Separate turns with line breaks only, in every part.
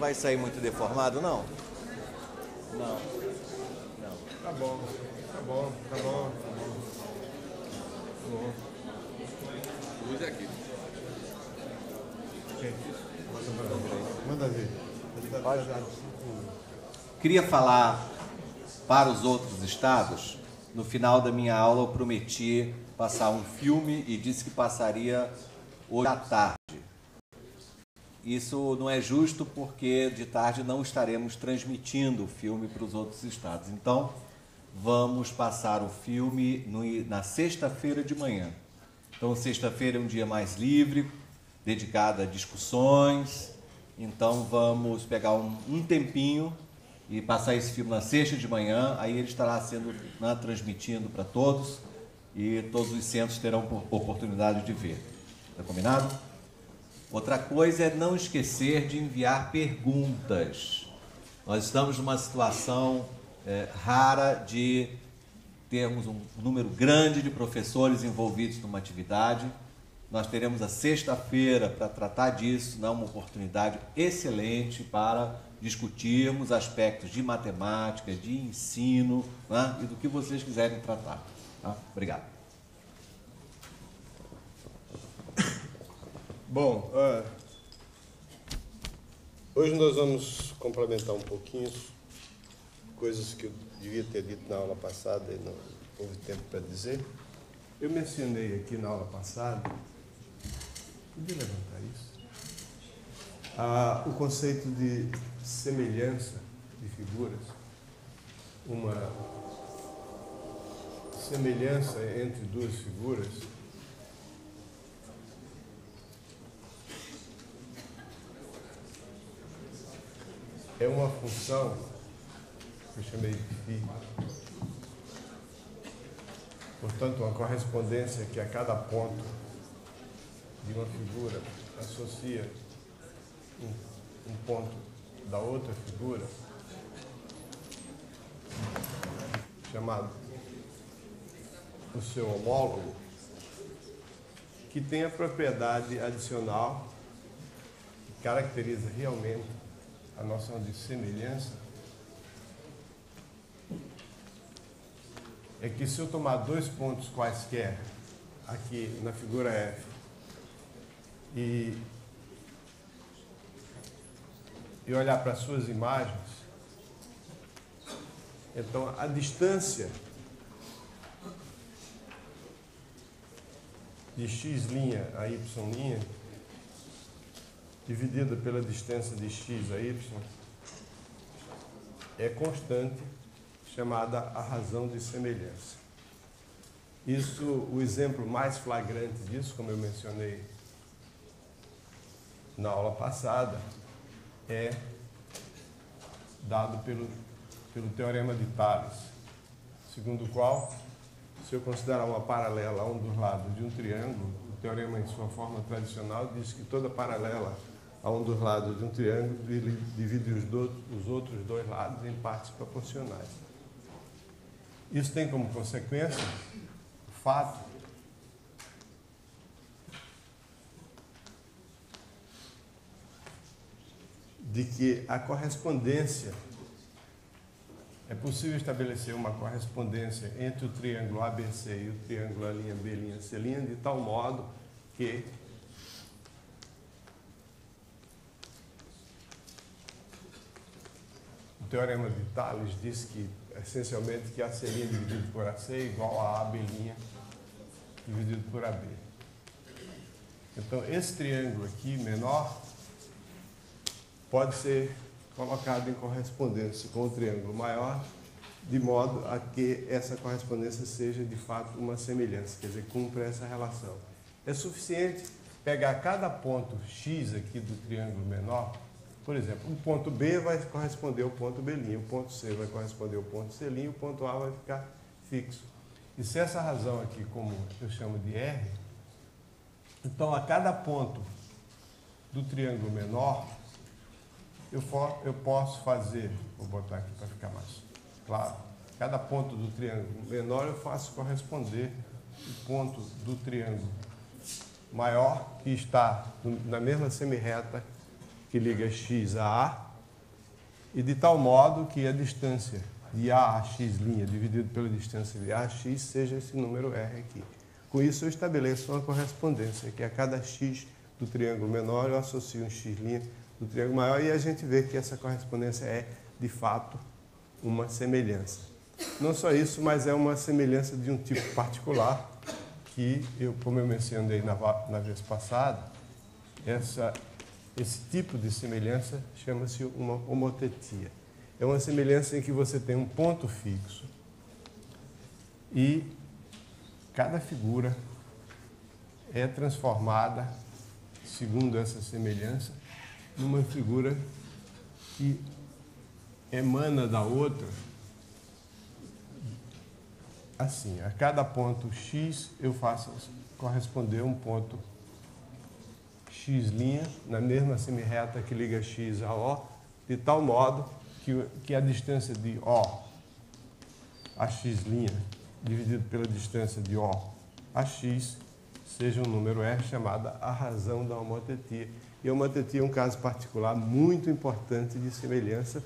vai sair muito deformado, não? Não.
Tá bom.
Luz é aqui.
Manda ver.
Queria falar para os outros estados. No final da minha aula eu prometi passar um filme e disse que passaria hoje à tarde. Isso não é justo porque de tarde não estaremos transmitindo o filme para os outros estados. Então, vamos passar o filme na sexta-feira de manhã. Então, sexta-feira é um dia mais livre, dedicado a discussões. Então, vamos pegar um tempinho e passar esse filme na sexta de manhã. Aí ele estará sendo transmitindo para todos e todos os centros terão oportunidade de ver. Está combinado? Outra coisa é não esquecer de enviar perguntas. Nós estamos numa situação rara de termos um número grande de professores envolvidos numa atividade. Nós teremos a sexta-feira para tratar disso, uma oportunidade excelente para discutirmos aspectos de matemática, de ensino, e do que vocês quiserem tratar. Tá? Obrigado.
Bom, hoje nós vamos complementar um pouquinho coisas que eu devia ter dito na aula passada e não houve tempo para dizer. Eu mencionei aqui na aula passada, podia levantar isso, o conceito de semelhança de figuras, uma semelhança entre duas figuras é uma função que eu chamei de φ. Portanto, uma correspondência que a cada ponto de uma figura associa um ponto da outra figura, chamado o seu homólogo, que tem a propriedade adicional que caracteriza realmente a noção de semelhança, é que se eu tomar dois pontos quaisquer, aqui na figura F, e olhar para as suas imagens, então a distância de x' a y', dividida pela distância de x a y, é constante, chamada a razão de semelhança. Isso, o exemplo mais flagrante disso, como eu mencionei na aula passada, é dado pelo teorema de Tales, segundo o qual, se eu considerar uma paralela a um dos lados de um triângulo, o teorema em sua forma tradicional diz que toda paralela a um dos lados de um triângulo divide os outros dois lados em partes proporcionais. Isso tem como consequência o fato de que a correspondência, é possível estabelecer uma correspondência entre o triângulo ABC e o triângulo A'B', C', de tal modo que o teorema de Tales diz que, essencialmente, que AC' dividido por AC é igual a AB' dividido por AB. Então, esse triângulo aqui, menor, pode ser colocado em correspondência com o triângulo maior, de modo a que essa correspondência seja, de fato, uma semelhança, quer dizer, cumpra essa relação. É suficiente pegar cada ponto X aqui do triângulo menor. Por exemplo, o ponto B vai corresponder ao ponto B', o ponto C vai corresponder ao ponto C', o ponto A vai ficar fixo. E se essa razão aqui, como eu chamo de R, então a cada ponto do triângulo menor, eu posso fazer, vou botar aqui para ficar mais claro, cada ponto do triângulo menor eu faço corresponder o ponto do triângulo maior, que está na mesma semirreta que liga X a A, e de tal modo que a distância de A a x' dividido pela distância de A a x seja esse número R aqui. Com isso eu estabeleço uma correspondência, que a cada x do triângulo menor eu associo um x' do triângulo maior, e a gente vê que essa correspondência é, de fato, uma semelhança. Não só isso, mas é uma semelhança de um tipo particular, que, como eu mencionei na vez passada, esse tipo de semelhança chama-se uma homotetia. É uma semelhança em que você tem um ponto fixo e cada figura é transformada, segundo essa semelhança, numa figura que emana da outra. Assim, a cada ponto x eu faço corresponder um ponto x' na mesma semirreta que liga x a O, de tal modo que a distância de O a x' dividido pela distância de O a x seja um número R chamado a razão da homotetia. E a homotetia é um caso particular muito importante de semelhança.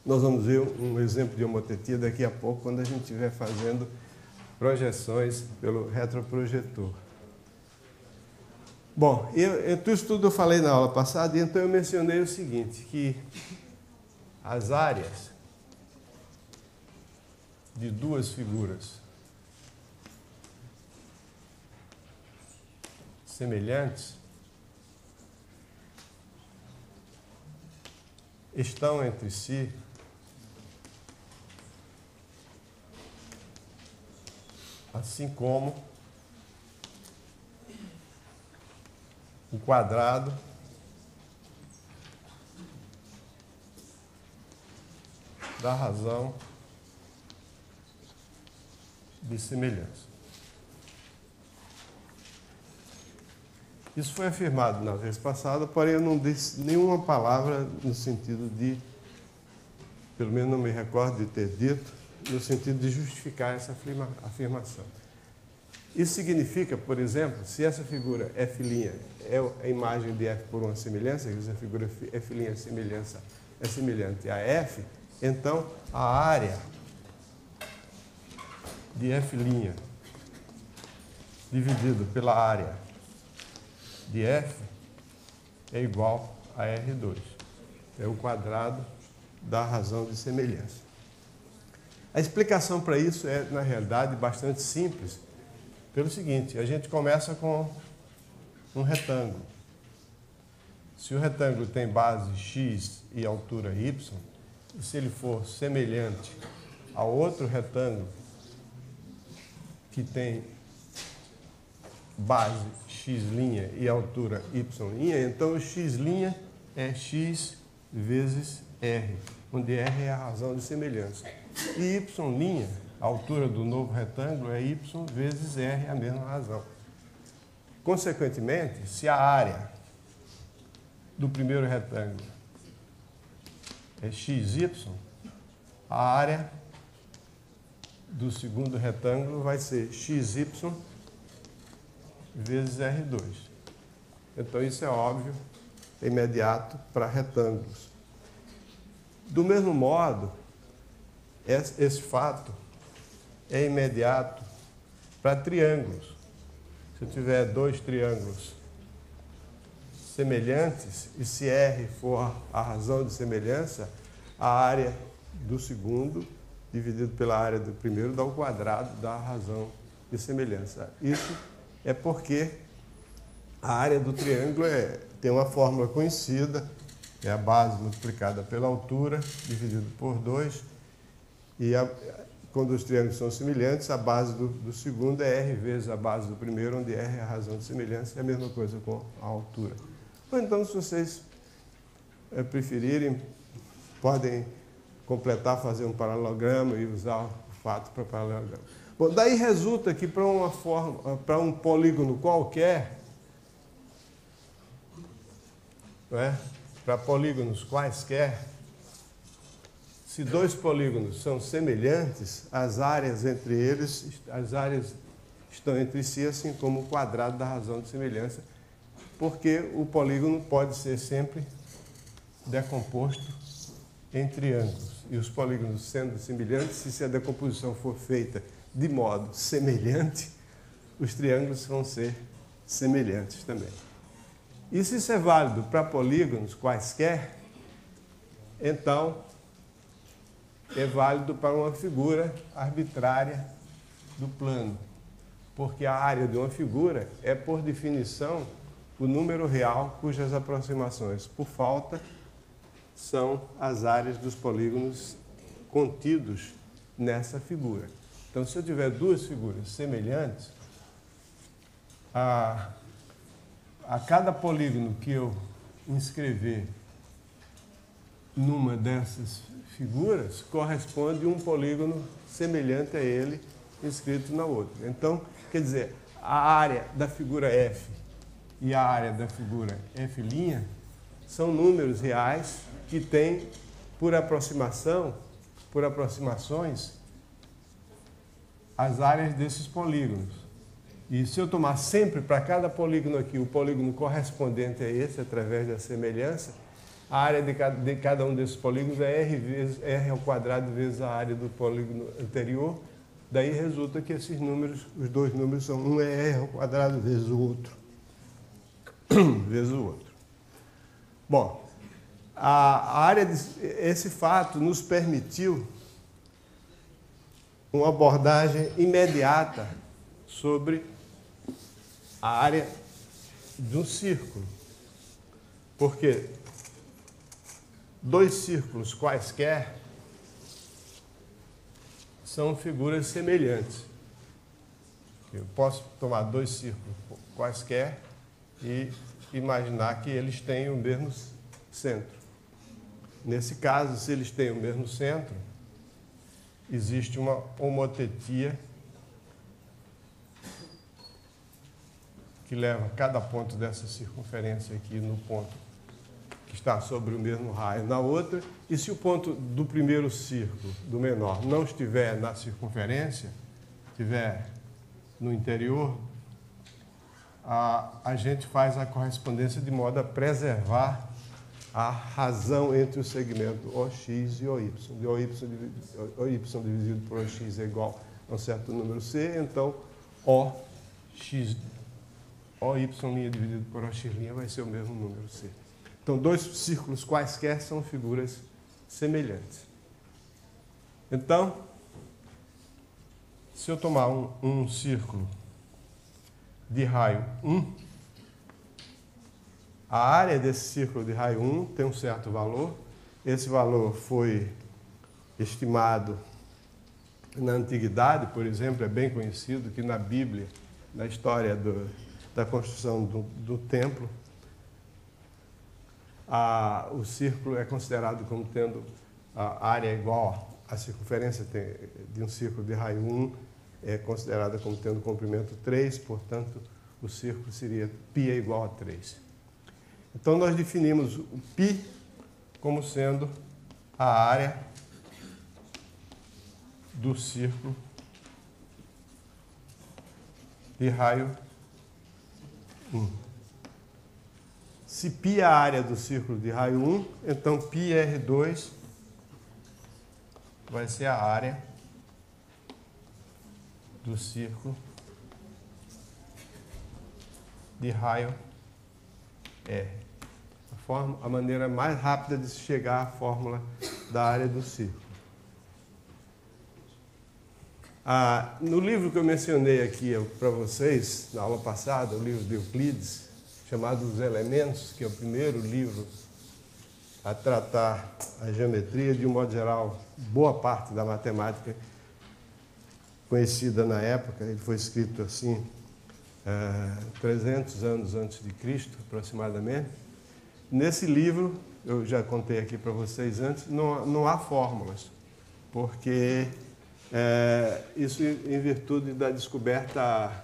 Nós vamos ver um exemplo de homotetia daqui a pouco, quando a gente estiver fazendo projeções pelo retroprojetor. Bom, isso tudo eu falei na aula passada, e então eu mencionei o seguinte, que as áreas de duas figuras semelhantes estão entre si assim como o quadrado da razão de semelhança. Isso foi afirmado na vez passada, porém eu não disse nenhuma palavra no sentido de, pelo menos não me recordo de ter dito, no sentido de justificar essa afirmação. Isso significa, por exemplo, se essa figura F' é a imagem de F por uma semelhança, quer dizer, a figura F' é semelhante a F, então a área de F' dividido pela área de F é igual a R2. É o quadrado da razão de semelhança. A explicação para isso é, na realidade, bastante simples, pelo seguinte: a gente começa com um retângulo. Se o retângulo tem base x e altura y, e se ele for semelhante a outro retângulo que tem base x' e altura y', então o x' é x vezes r, onde r é a razão de semelhança. E y', a altura do novo retângulo, é y vezes r, a mesma razão. Consequentemente, se a área do primeiro retângulo é xy, a área do segundo retângulo vai ser xy vezes R2. Então isso é óbvio, é imediato para retângulos. Do mesmo modo, esse fato é imediato para triângulos. Se eu tiver dois triângulos semelhantes, e se R for a razão de semelhança, a área do segundo dividido pela área do primeiro dá o quadrado da razão de semelhança. Isso é porque a área do triângulo tem uma fórmula conhecida, é a base multiplicada pela altura, dividido por 2, e quando os triângulos são semelhantes, a base do segundo é R vezes a base do primeiro, onde R é a razão de semelhança, é a mesma coisa com a altura. Ou então, se vocês preferirem, podem completar, fazer um paralelograma e usar o fato para paralelograma. Bom, daí resulta que para um polígono qualquer, para polígonos quaisquer, se dois polígonos são semelhantes, as áreas entre eles, as áreas estão entre si, assim como o quadrado da razão de semelhança, porque o polígono pode ser sempre decomposto em triângulos e os polígonos sendo semelhantes, se a decomposição for feita de modo semelhante, os triângulos vão ser semelhantes também. E se isso é válido para polígonos quaisquer, então é válido para uma figura arbitrária do plano, porque a área de uma figura é, por definição, o número real cujas aproximações por falta são as áreas dos polígonos contidos nessa figura. Então, se eu tiver duas figuras semelhantes, a cada polígono que eu inscrever numa dessas figuras, corresponde um polígono semelhante a ele inscrito na outra. Então, quer dizer, a área da figura F e a área da figura F' são números reais que têm, por aproximações, as áreas desses polígonos. E se eu tomar sempre para cada polígono aqui o polígono correspondente a esse, através da semelhança, a área de cada um desses polígonos é R ao quadrado vezes a área do polígono anterior. Daí resulta que esses números, os dois números são um é R ao quadrado vezes o outro. Vezes o outro. Bom, esse fato nos permitiu uma abordagem imediata sobre a área de um círculo. Porque dois círculos quaisquer são figuras semelhantes. Eu posso tomar dois círculos quaisquer e imaginar que eles têm o mesmo centro. Nesse caso, se eles têm o mesmo centro, existe uma homotetia que leva cada ponto dessa circunferência aqui no ponto que está sobre o mesmo raio na outra, e se o ponto do primeiro círculo, do menor, não estiver na circunferência, estiver no interior, a gente faz a correspondência de modo a preservar a razão entre o segmento OX e OY. OY dividido por OX é igual a um certo número C, então OY' dividido por OX' vai ser o mesmo número C. Então, dois círculos quaisquer são figuras semelhantes. Então, se eu tomar um círculo de raio 1, a área desse círculo de raio 1 tem um certo valor. Esse valor foi estimado na antiguidade, por exemplo, é bem conhecido que na Bíblia, na história da construção do templo, o círculo é considerado como tendo a área igual, a circunferência de um círculo de raio 1 é considerada como tendo comprimento 3, portanto, o círculo seria π é igual a 3. Então, nós definimos o π como sendo a área do círculo de raio 1. Se π é a área do círculo de raio 1, então πr2 vai ser a área do círculo de raio R. A maneira mais rápida de se chegar à fórmula da área do círculo. No livro que eu mencionei aqui para vocês, na aula passada, o livro de Euclides, chamado Os Elementos, que é o primeiro livro a tratar a geometria, de um modo geral, boa parte da matemática conhecida na época. Ele foi escrito assim, 300 anos antes de Cristo, aproximadamente. Nesse livro, eu já contei aqui para vocês antes, não há fórmulas, porque isso em virtude da descoberta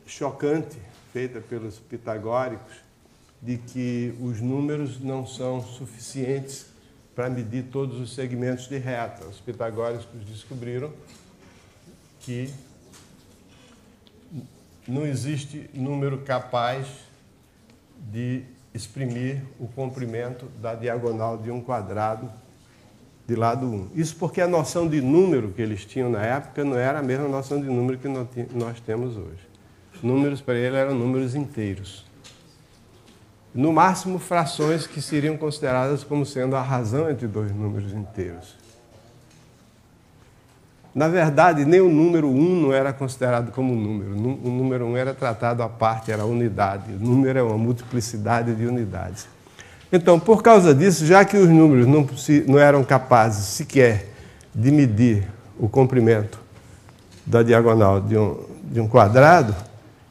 chocante feita pelos pitagóricos de que os números não são suficientes para medir todos os segmentos de reta. Os pitagóricos descobriram que não existe número capaz de exprimir o comprimento da diagonal de um quadrado de lado 1. Isso porque a noção de número que eles tinham na época não era a mesma noção de número que nós temos hoje. Números para ele eram números inteiros. No máximo, frações que seriam consideradas como sendo a razão entre dois números inteiros. Na verdade, nem o número 1 não era considerado como número. O número 1 era tratado à parte, era unidade. O número é uma multiplicidade de unidades. Então, por causa disso, já que os números não eram capazes sequer de medir o comprimento da diagonal de um quadrado,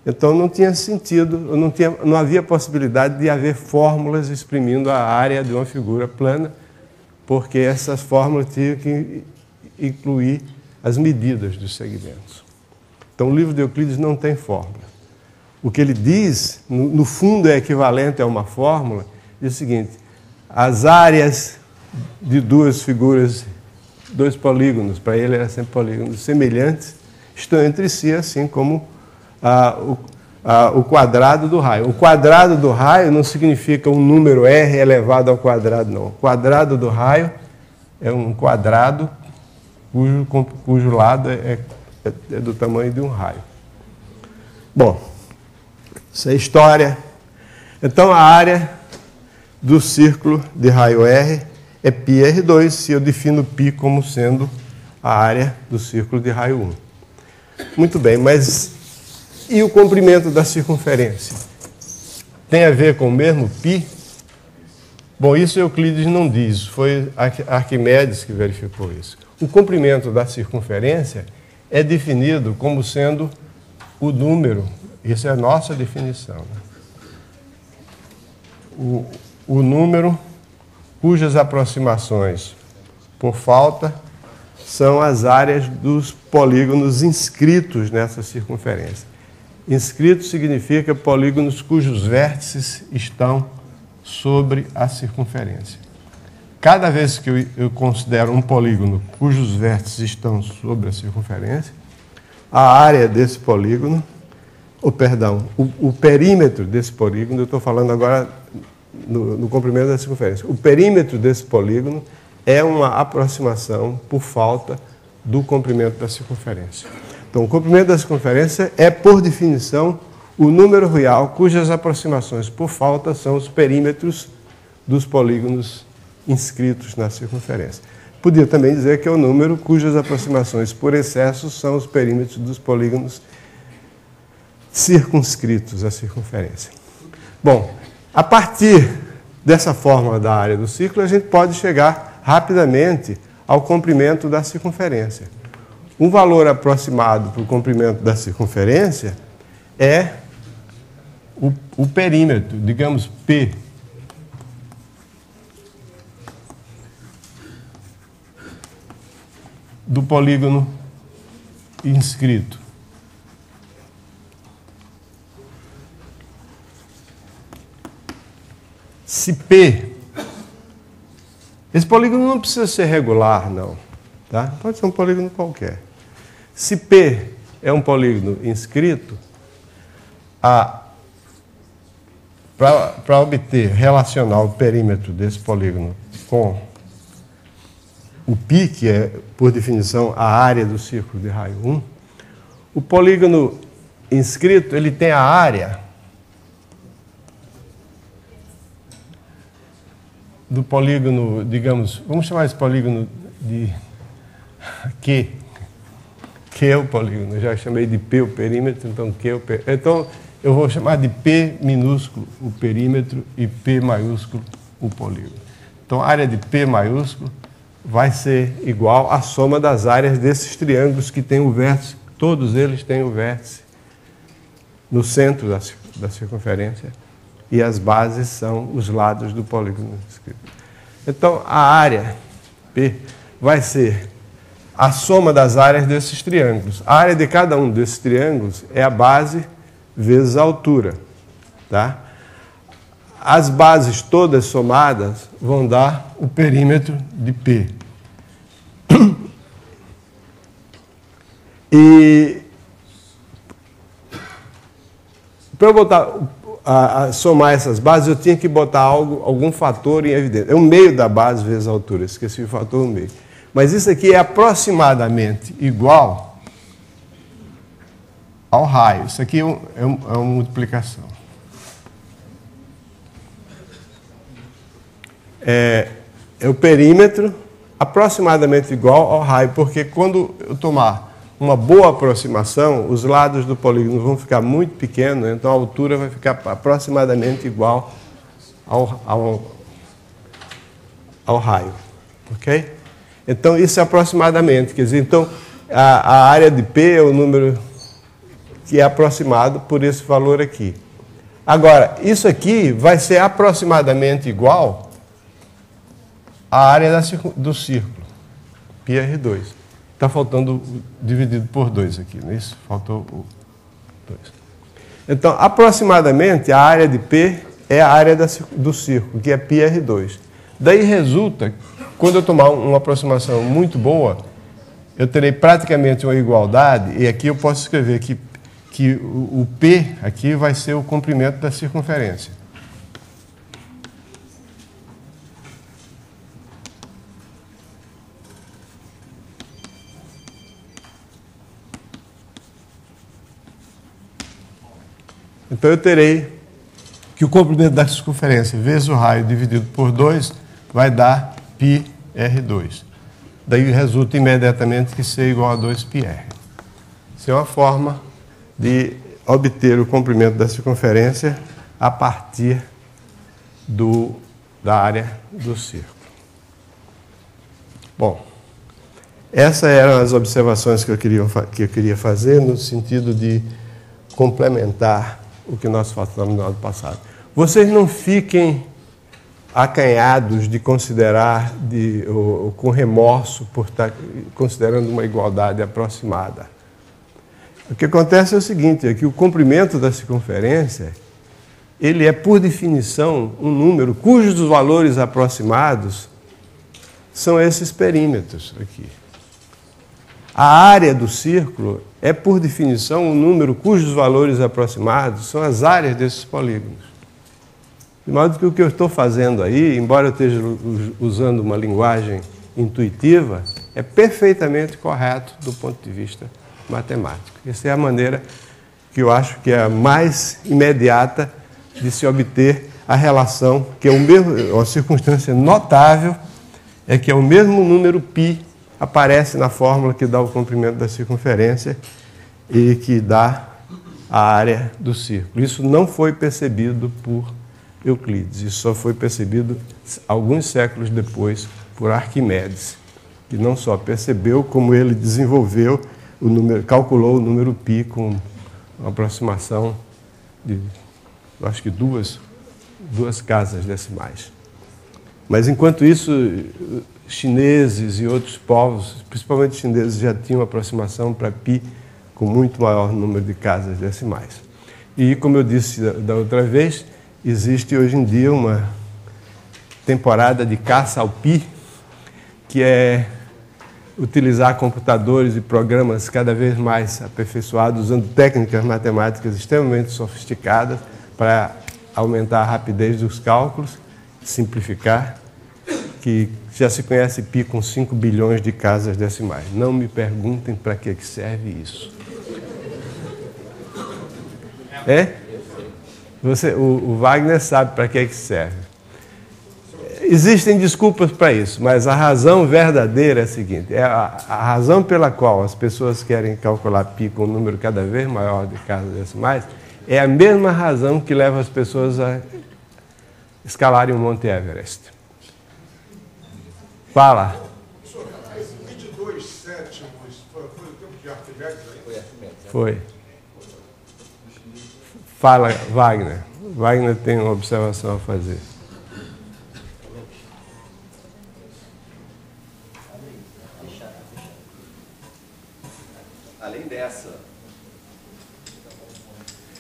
então não tinha sentido, não havia possibilidade de haver fórmulas exprimindo a área de uma figura plana, porque essas fórmulas tinham que incluir as medidas dos segmentos. Então, o livro de Euclides não tem fórmula. O que ele diz, no fundo é equivalente a uma fórmula, diz o seguinte: as áreas de duas figuras, dois polígonos, para ele era sempre polígonos semelhantes, estão entre si, assim como o quadrado do raio. O quadrado do raio não significa um número r elevado ao quadrado, não. O quadrado do raio é um quadrado cujo lado é do tamanho de um raio. Bom, isso é história. Então, a área do círculo de raio R é πr2, se eu defino π como sendo a área do círculo de raio 1. Muito bem, mas e o comprimento da circunferência? Tem a ver com o mesmo π? Bom, isso Euclides não diz, foi Arquimedes que verificou isso. O comprimento da circunferência é definido como sendo o número, isso é a nossa definição, né? O número cujas aproximações por falta são as áreas dos polígonos inscritos nessa circunferência. Inscrito significa polígonos cujos vértices estão sobre a circunferência. Cada vez que eu considero um polígono cujos vértices estão sobre a circunferência, a área desse polígono, o perímetro desse polígono, eu estou falando agora no comprimento da circunferência, o perímetro desse polígono é uma aproximação por falta do comprimento da circunferência. Então, o comprimento da circunferência é, por definição, o número real cujas aproximações por falta são os perímetros dos polígonos inscritos na circunferência. Podia também dizer que é o número cujas aproximações por excesso são os perímetros dos polígonos circunscritos à circunferência. Bom, a partir dessa fórmula da área do círculo, a gente pode chegar rapidamente ao comprimento da circunferência. Um valor aproximado para o comprimento da circunferência é o perímetro, digamos P. Do polígono inscrito. Se P, esse polígono não precisa ser regular, não, tá? Pode ser um polígono qualquer. Se P é um polígono inscrito, para obter relacionar o perímetro desse polígono com o π, que é, por definição, a área do círculo de raio 1, o polígono inscrito ele tem a área do polígono, digamos, vamos chamar esse polígono de Q. Q é o polígono, eu já chamei de P o perímetro, então Q é o perímetro. Então, eu vou chamar de P minúsculo o perímetro e P maiúsculo o polígono. Então, a área de P maiúsculo vai ser igual à soma das áreas desses triângulos que têm o vértice, todos eles têm o vértice no centro da circunferência e as bases são os lados do polígono inscrito. Então, a área P vai ser a soma das áreas desses triângulos. A área de cada um desses triângulos é a base vezes a altura, tá? As bases todas somadas vão dar o perímetro de P. E para eu botar somar essas bases, eu tinha que botar algum fator em evidência. É o meio da base vezes a altura, esqueci o fator no meio. Mas isso aqui é aproximadamente igual ao raio. Isso aqui é uma multiplicação. É o perímetro aproximadamente igual ao raio, porque quando eu tomar uma boa aproximação, os lados do polígono vão ficar muito pequenos, então a altura vai ficar aproximadamente igual ao raio. Ok? Então, isso é aproximadamente. Quer dizer, então, a área de P é o número que é aproximado por esse valor aqui. Agora, isso aqui vai ser aproximadamente igual à área do círculo, πr2. Está faltando dividido por 2 aqui, não é isso? Faltou o 2. Então, aproximadamente, a área de P é a área do círculo, que é πr2. Daí resulta, quando eu tomar uma aproximação muito boa, eu terei praticamente uma igualdade, e aqui eu posso escrever que o P aqui vai ser o comprimento da circunferência. Então, eu terei que o comprimento da circunferência vezes o raio dividido por 2 vai dar πr2. Daí resulta imediatamente que C é igual a 2πr. Isso é uma forma de obter o comprimento da circunferência a partir da área do círculo. Bom, essas eram as observações que eu queria fazer no sentido de complementar o que nós falamos no ano passado. Vocês não fiquem acanhados de considerar, ou com remorso por estar considerando uma igualdade aproximada. O que acontece é o seguinte, é que o comprimento da circunferência, ele é, por definição, um número cujos valores aproximados são esses perímetros aqui. A área do círculo é, por definição, um número cujos valores aproximados são as áreas desses polígonos. De modo que o que eu estou fazendo aí, embora eu esteja usando uma linguagem intuitiva, é perfeitamente correto do ponto de vista matemático. Essa é a maneira que eu acho que é a mais imediata de se obter a relação, que é uma circunstância notável, é que é o mesmo número π aparece na fórmula que dá o comprimento da circunferência e que dá a área do círculo. Isso não foi percebido por Euclides, isso só foi percebido alguns séculos depois por Arquimedes, que não só percebeu, como ele desenvolveu calculou o número π com uma aproximação de, acho que duas casas decimais. Mas enquanto isso, chineses e outros povos, principalmente chineses, já tinham aproximação para π com muito maior número de casas decimais. E, como eu disse da outra vez, existe hoje em dia uma temporada de caça ao π, que é utilizar computadores e programas cada vez mais aperfeiçoados, usando técnicas matemáticas extremamente sofisticadas para aumentar a rapidez dos cálculos, simplificar, que já se conhece π com 5 bilhões de casas decimais. Não me perguntem para que serve isso. O Wagner sabe para que serve. Existem desculpas para isso, mas a razão verdadeira é a seguinte: a razão pela qual as pessoas querem calcular π com um número cada vez maior de casas decimais é a mesma razão que leva as pessoas a escalarem o Monte Everest. Fala.
Professor, 22 sétimos foi o tempo de Arquimedes aí?
Foi. Fala, Wagner. Wagner tem uma observação a fazer.
Além dessa.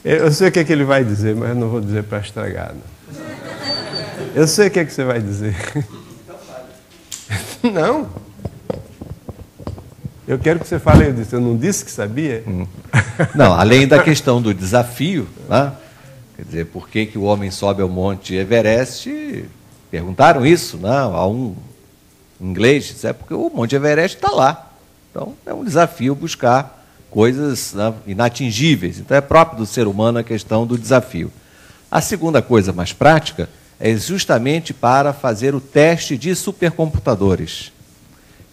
Eu sei o que ele vai dizer, mas eu não vou dizer para estragar. Não. Eu sei o que você vai dizer. Não. Eu quero que você fale, eu não disse que sabia?
Não, além da questão do desafio, né, Quer dizer, por que o homem sobe ao Monte Everest? Perguntaram isso, não, a um inglês, é porque o Monte Everest está lá. Então, é um desafio buscar coisas, né, inatingíveis. Então, é próprio do ser humano a questão do desafio. A segunda coisa mais prática é justamente para fazer o teste de supercomputadores.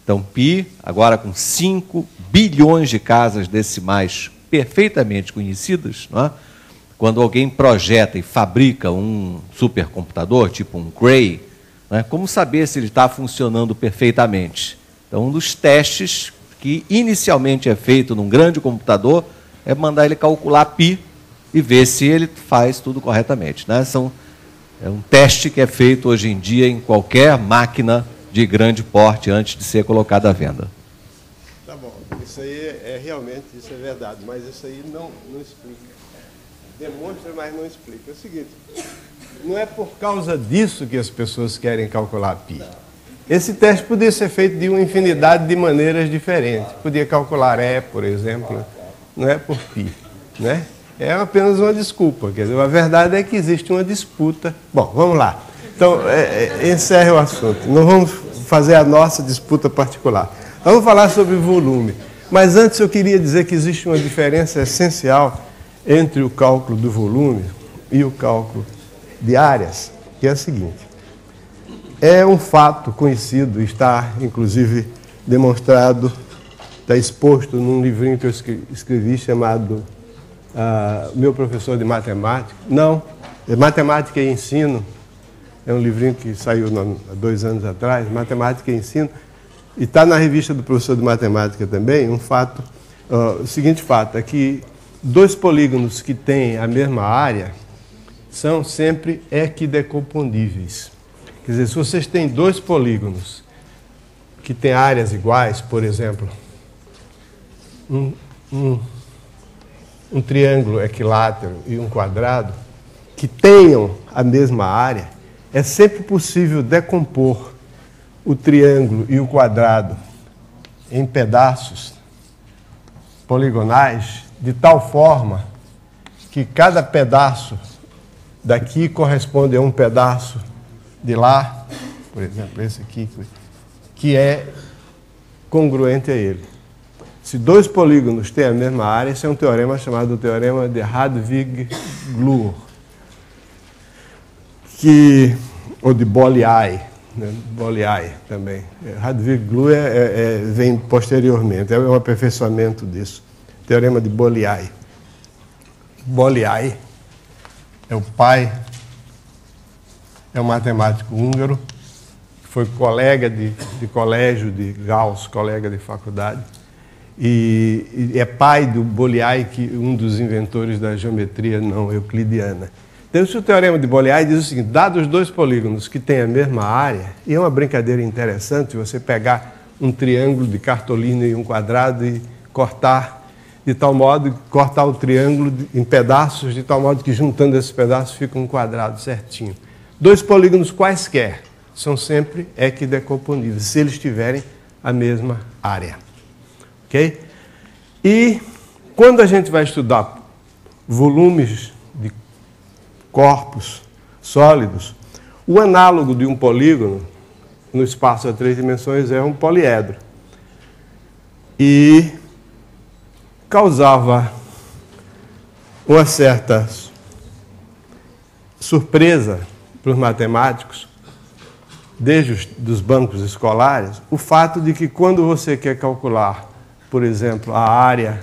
Então, Pi, agora com 5 bilhões de casas decimais perfeitamente conhecidas, não é? Quando alguém projeta e fabrica um supercomputador, tipo um Cray, né, como saber se ele está funcionando perfeitamente? Então, um dos testes que inicialmente é feito num grande computador é mandar ele calcular Pi e ver se ele faz tudo corretamente, né? É um teste que é feito hoje em dia em qualquer máquina de grande porte antes de ser colocada à venda.
Tá bom, isso aí realmente, isso é verdade, mas isso aí não explica. Demonstra, mas não explica. É o seguinte, não é por causa disso que as pessoas querem calcular π. Esse teste podia ser feito de uma infinidade de maneiras diferentes. Podia calcular E, por exemplo, não é por π, né? É apenas uma desculpa. Quer dizer, a verdade é que existe uma disputa. Bom, vamos lá. Então, encerre o assunto. Não vamos fazer a nossa disputa particular. Vamos falar sobre volume. Mas antes eu queria dizer que existe uma diferença essencial entre o cálculo do volume e o cálculo de áreas, que é a seguinte. É um fato conhecido, está inclusive demonstrado, está exposto num livrinho que eu escrevi chamado Meu Professor de Matemática. Não, Matemática e Ensino. É um livrinho que saiu há 2 anos atrás, Matemática e Ensino. E está na revista do Professor de Matemática também, um fato, o seguinte fato, é que 2 polígonos que têm a mesma área são sempre equidecomponíveis. Quer dizer, se vocês têm 2 polígonos que têm áreas iguais, por exemplo, um triângulo equilátero e um quadrado, que tenham a mesma área, é sempre possível decompor o triângulo e o quadrado em pedaços poligonais, de tal forma que cada pedaço daqui corresponde a um pedaço de lá, por exemplo, esse aqui, que é congruente a ele. Se 2 polígonos têm a mesma área, esse é um teorema chamado teorema de Hadvig-Glue, ou de Bolyai, né? Bolyai também. Hadvig-Glue vem posteriormente, é um aperfeiçoamento disso. Teorema de Bolyai. Bolyai é o pai, é um matemático húngaro, que foi colega de colégio de Gauss, colega de faculdade, e é pai do Bolyai, um dos inventores da geometria não euclidiana. Então, o teorema de Bolyai diz o seguinte: dados os 2 polígonos que têm a mesma área, e é uma brincadeira interessante você pegar um triângulo de cartolina e um quadrado e cortar de tal modo, cortar o triângulo em pedaços, de tal modo que juntando esses pedaços fica um quadrado certinho. 2 polígonos quaisquer são sempre equidecomponíveis, se eles tiverem a mesma área. Ok? E quando a gente vai estudar volumes de corpos sólidos, o análogo de um polígono no espaço a 3 dimensões é um poliedro. E causava uma certa surpresa para os matemáticos, desde os bancos escolares, o fato de que quando você quer calcular, por exemplo, a área,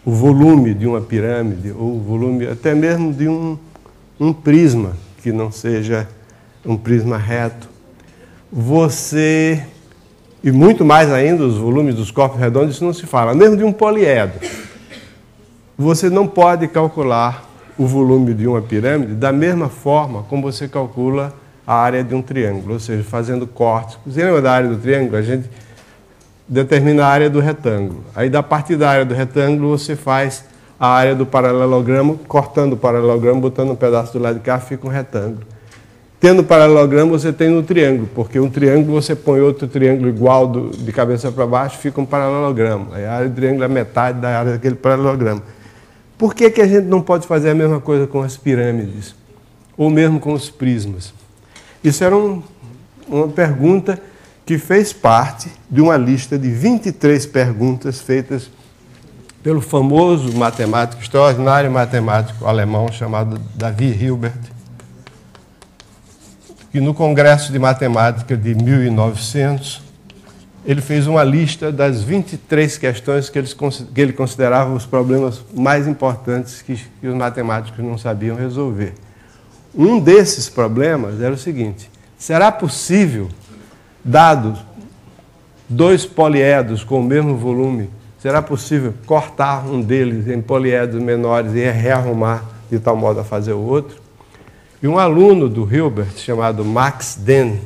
o volume de uma pirâmide, ou o volume até mesmo de um prisma, que não seja um prisma reto, e muito mais ainda os volumes dos corpos redondos, isso não se fala, mesmo de um poliedro. Você não pode calcular o volume de uma pirâmide da mesma forma como você calcula a área de um triângulo, ou seja, fazendo cortes. Você lembra da área do triângulo? A gente determina a área do retângulo. Aí, da partir da área do retângulo, você faz a área do paralelogramo, cortando o paralelogramo, botando um pedaço do lado de cá, fica um retângulo. Tendo paralelogramo, você tem no triângulo, porque um triângulo você põe outro triângulo igual de cabeça para baixo, fica um paralelogramo. Aí a área do triângulo é metade da área daquele paralelogramo. Por que a gente não pode fazer a mesma coisa com as pirâmides? Ou mesmo com os prismas? Isso era uma pergunta que fez parte de uma lista de 23 perguntas feitas pelo famoso matemático, extraordinário matemático alemão chamado David Hilbert, que no Congresso de Matemática de 1900, ele fez uma lista das 23 questões que ele considerava os problemas mais importantes que os matemáticos não sabiam resolver. Um desses problemas era o seguinte: será possível, dados dois poliedros com o mesmo volume, será possível cortar um deles em poliedros menores e rearrumar de tal modo a fazer o outro? E um aluno do Hilbert, chamado Max Dehn,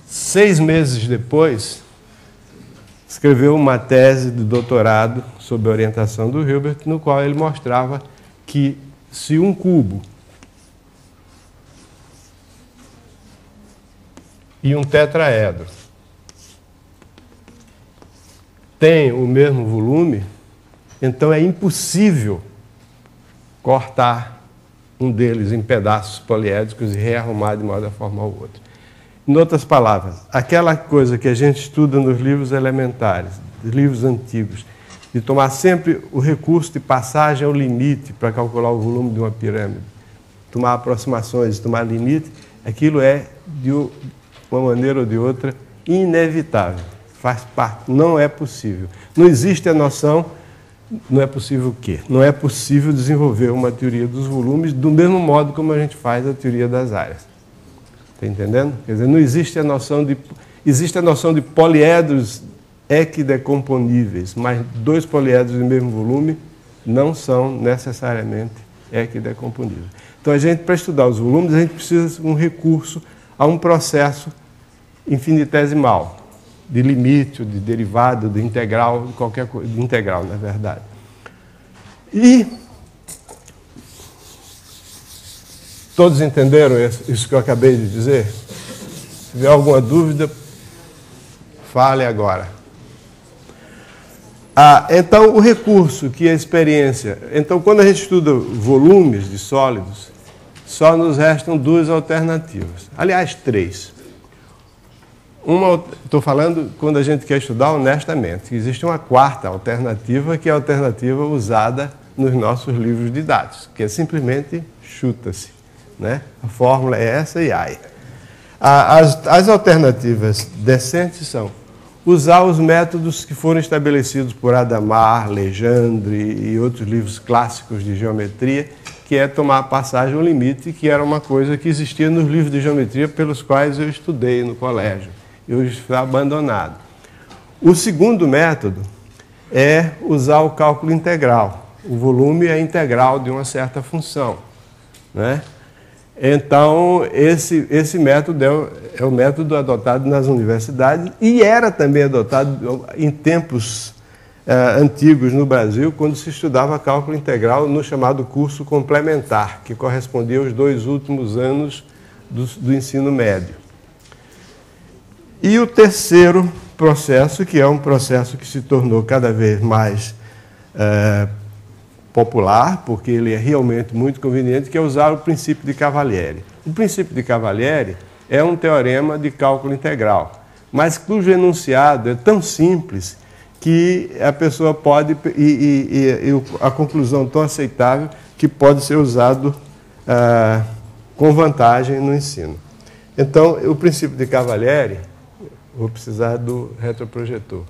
6 meses depois, escreveu uma tese de doutorado sob a orientação do Hilbert, no qual ele mostrava que se um cubo e um tetraedro têm o mesmo volume, então é impossível cortar um deles em pedaços poliédricos e rearrumar de modo a formar o outro. Em outras palavras, aquela coisa que a gente estuda nos livros elementares, nos livros antigos, de tomar sempre o recurso de passagem ao limite para calcular o volume de uma pirâmide, tomar aproximações, tomar limite, aquilo é, de uma maneira ou de outra, inevitável. Faz parte, não é possível. Não existe a noção, não é possível o quê? Não é possível desenvolver uma teoria dos volumes do mesmo modo como a gente faz a teoria das áreas. Está entendendo? Quer dizer, não existe a noção de... Existe a noção de poliedros equidecomponíveis, mas 2 poliedros do mesmo volume não são necessariamente equidecomponíveis. Então, a gente, para estudar os volumes, a gente precisa de um recurso a um processo infinitesimal, de limite, de derivada, de integral, de qualquer coisa, de integral, na verdade. E todos entenderam isso que eu acabei de dizer? Se tiver alguma dúvida, fale agora. Então, o recurso que a experiência... Então, quando a gente estuda volumes de sólidos, só nos restam 2 alternativas. Aliás, 3. Estou falando quando a gente quer estudar honestamente. Existe uma 4ª alternativa, que é a alternativa usada nos nossos livros didáticos, que é simplesmente chuta-se, né? A fórmula é essa e ai. As alternativas decentes são usar os métodos que foram estabelecidos por Hadamard, Legendre e outros livros clássicos de geometria, que é tomar a passagem ao limite, que era uma coisa que existia nos livros de geometria pelos quais eu estudei no colégio. E hoje está abandonado. O segundo método é usar o cálculo integral. O volume é integral de uma certa função, né? Então, esse método é o método adotado nas universidades e era também adotado em tempos antigos no Brasil, quando se estudava cálculo integral no chamado curso complementar, que correspondia aos 2 últimos anos do ensino médio. E o terceiro processo, que é um processo que se tornou cada vez mais popular, porque ele é realmente muito conveniente, que é usar o princípio de Cavalieri. O princípio de Cavalieri é um teorema de cálculo integral, mas cujo enunciado é tão simples que a pessoa pode, e a conclusão tão aceitável, que pode ser usado com vantagem no ensino. Então, o princípio de Cavalieri, vou precisar do retroprojetor.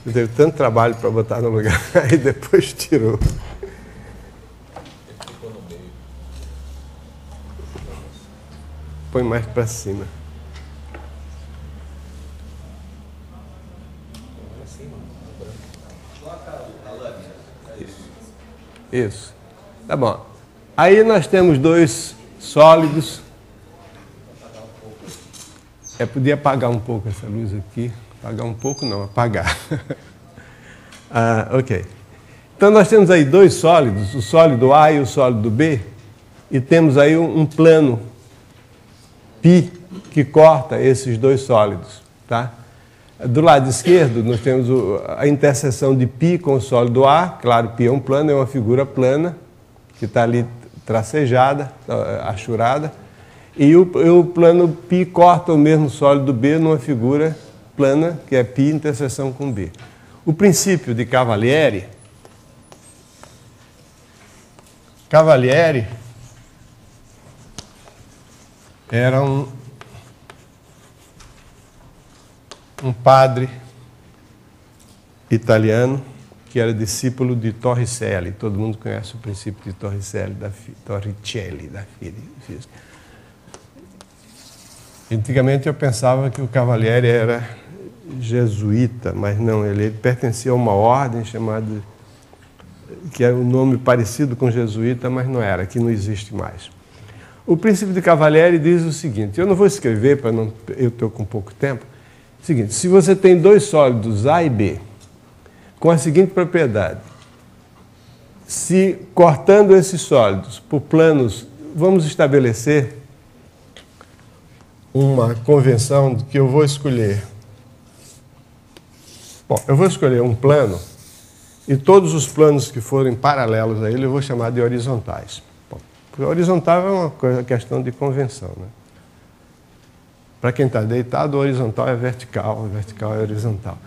Deu tanto trabalho para botar no lugar, aí depois tirou. Põe mais para cima. Isso. Tá bom. Aí nós temos 2 sólidos. Podia apagar um pouco essa luz aqui. Apagar um pouco não, apagar. Ok. Então nós temos aí 2 sólidos, o sólido A e o sólido B, e temos aí um plano π que corta esses dois sólidos. Tá? Do lado esquerdo, nós temos a interseção de π com o sólido A. Claro, π é um plano, é uma figura plana, que está ali tracejada, achurada. E o plano π corta o mesmo sólido B numa figura plana, que é π interseção com B. O princípio de Cavalieri era um padre italiano que era discípulo de Torricelli. Todo mundo conhece o princípio de Torricelli, Torricelli, da física. Antigamente eu pensava que o Cavalieri era jesuíta, mas não, ele pertencia a uma ordem chamada, que é um nome parecido com jesuíta, mas não era, que não existe mais. O princípio de Cavalieri diz o seguinte, eu não vou escrever, para não, eu estou com pouco tempo. É o seguinte, se você tem dois sólidos A e B, com a seguinte propriedade, se cortando esses sólidos por planos, vamos estabelecer uma convenção de que eu vou escolher. Bom, eu vou escolher um plano e todos os planos que forem paralelos a ele eu vou chamar de horizontais. Bom, horizontal é uma questão de convenção, né? Para quem está deitado, o horizontal é vertical é horizontal.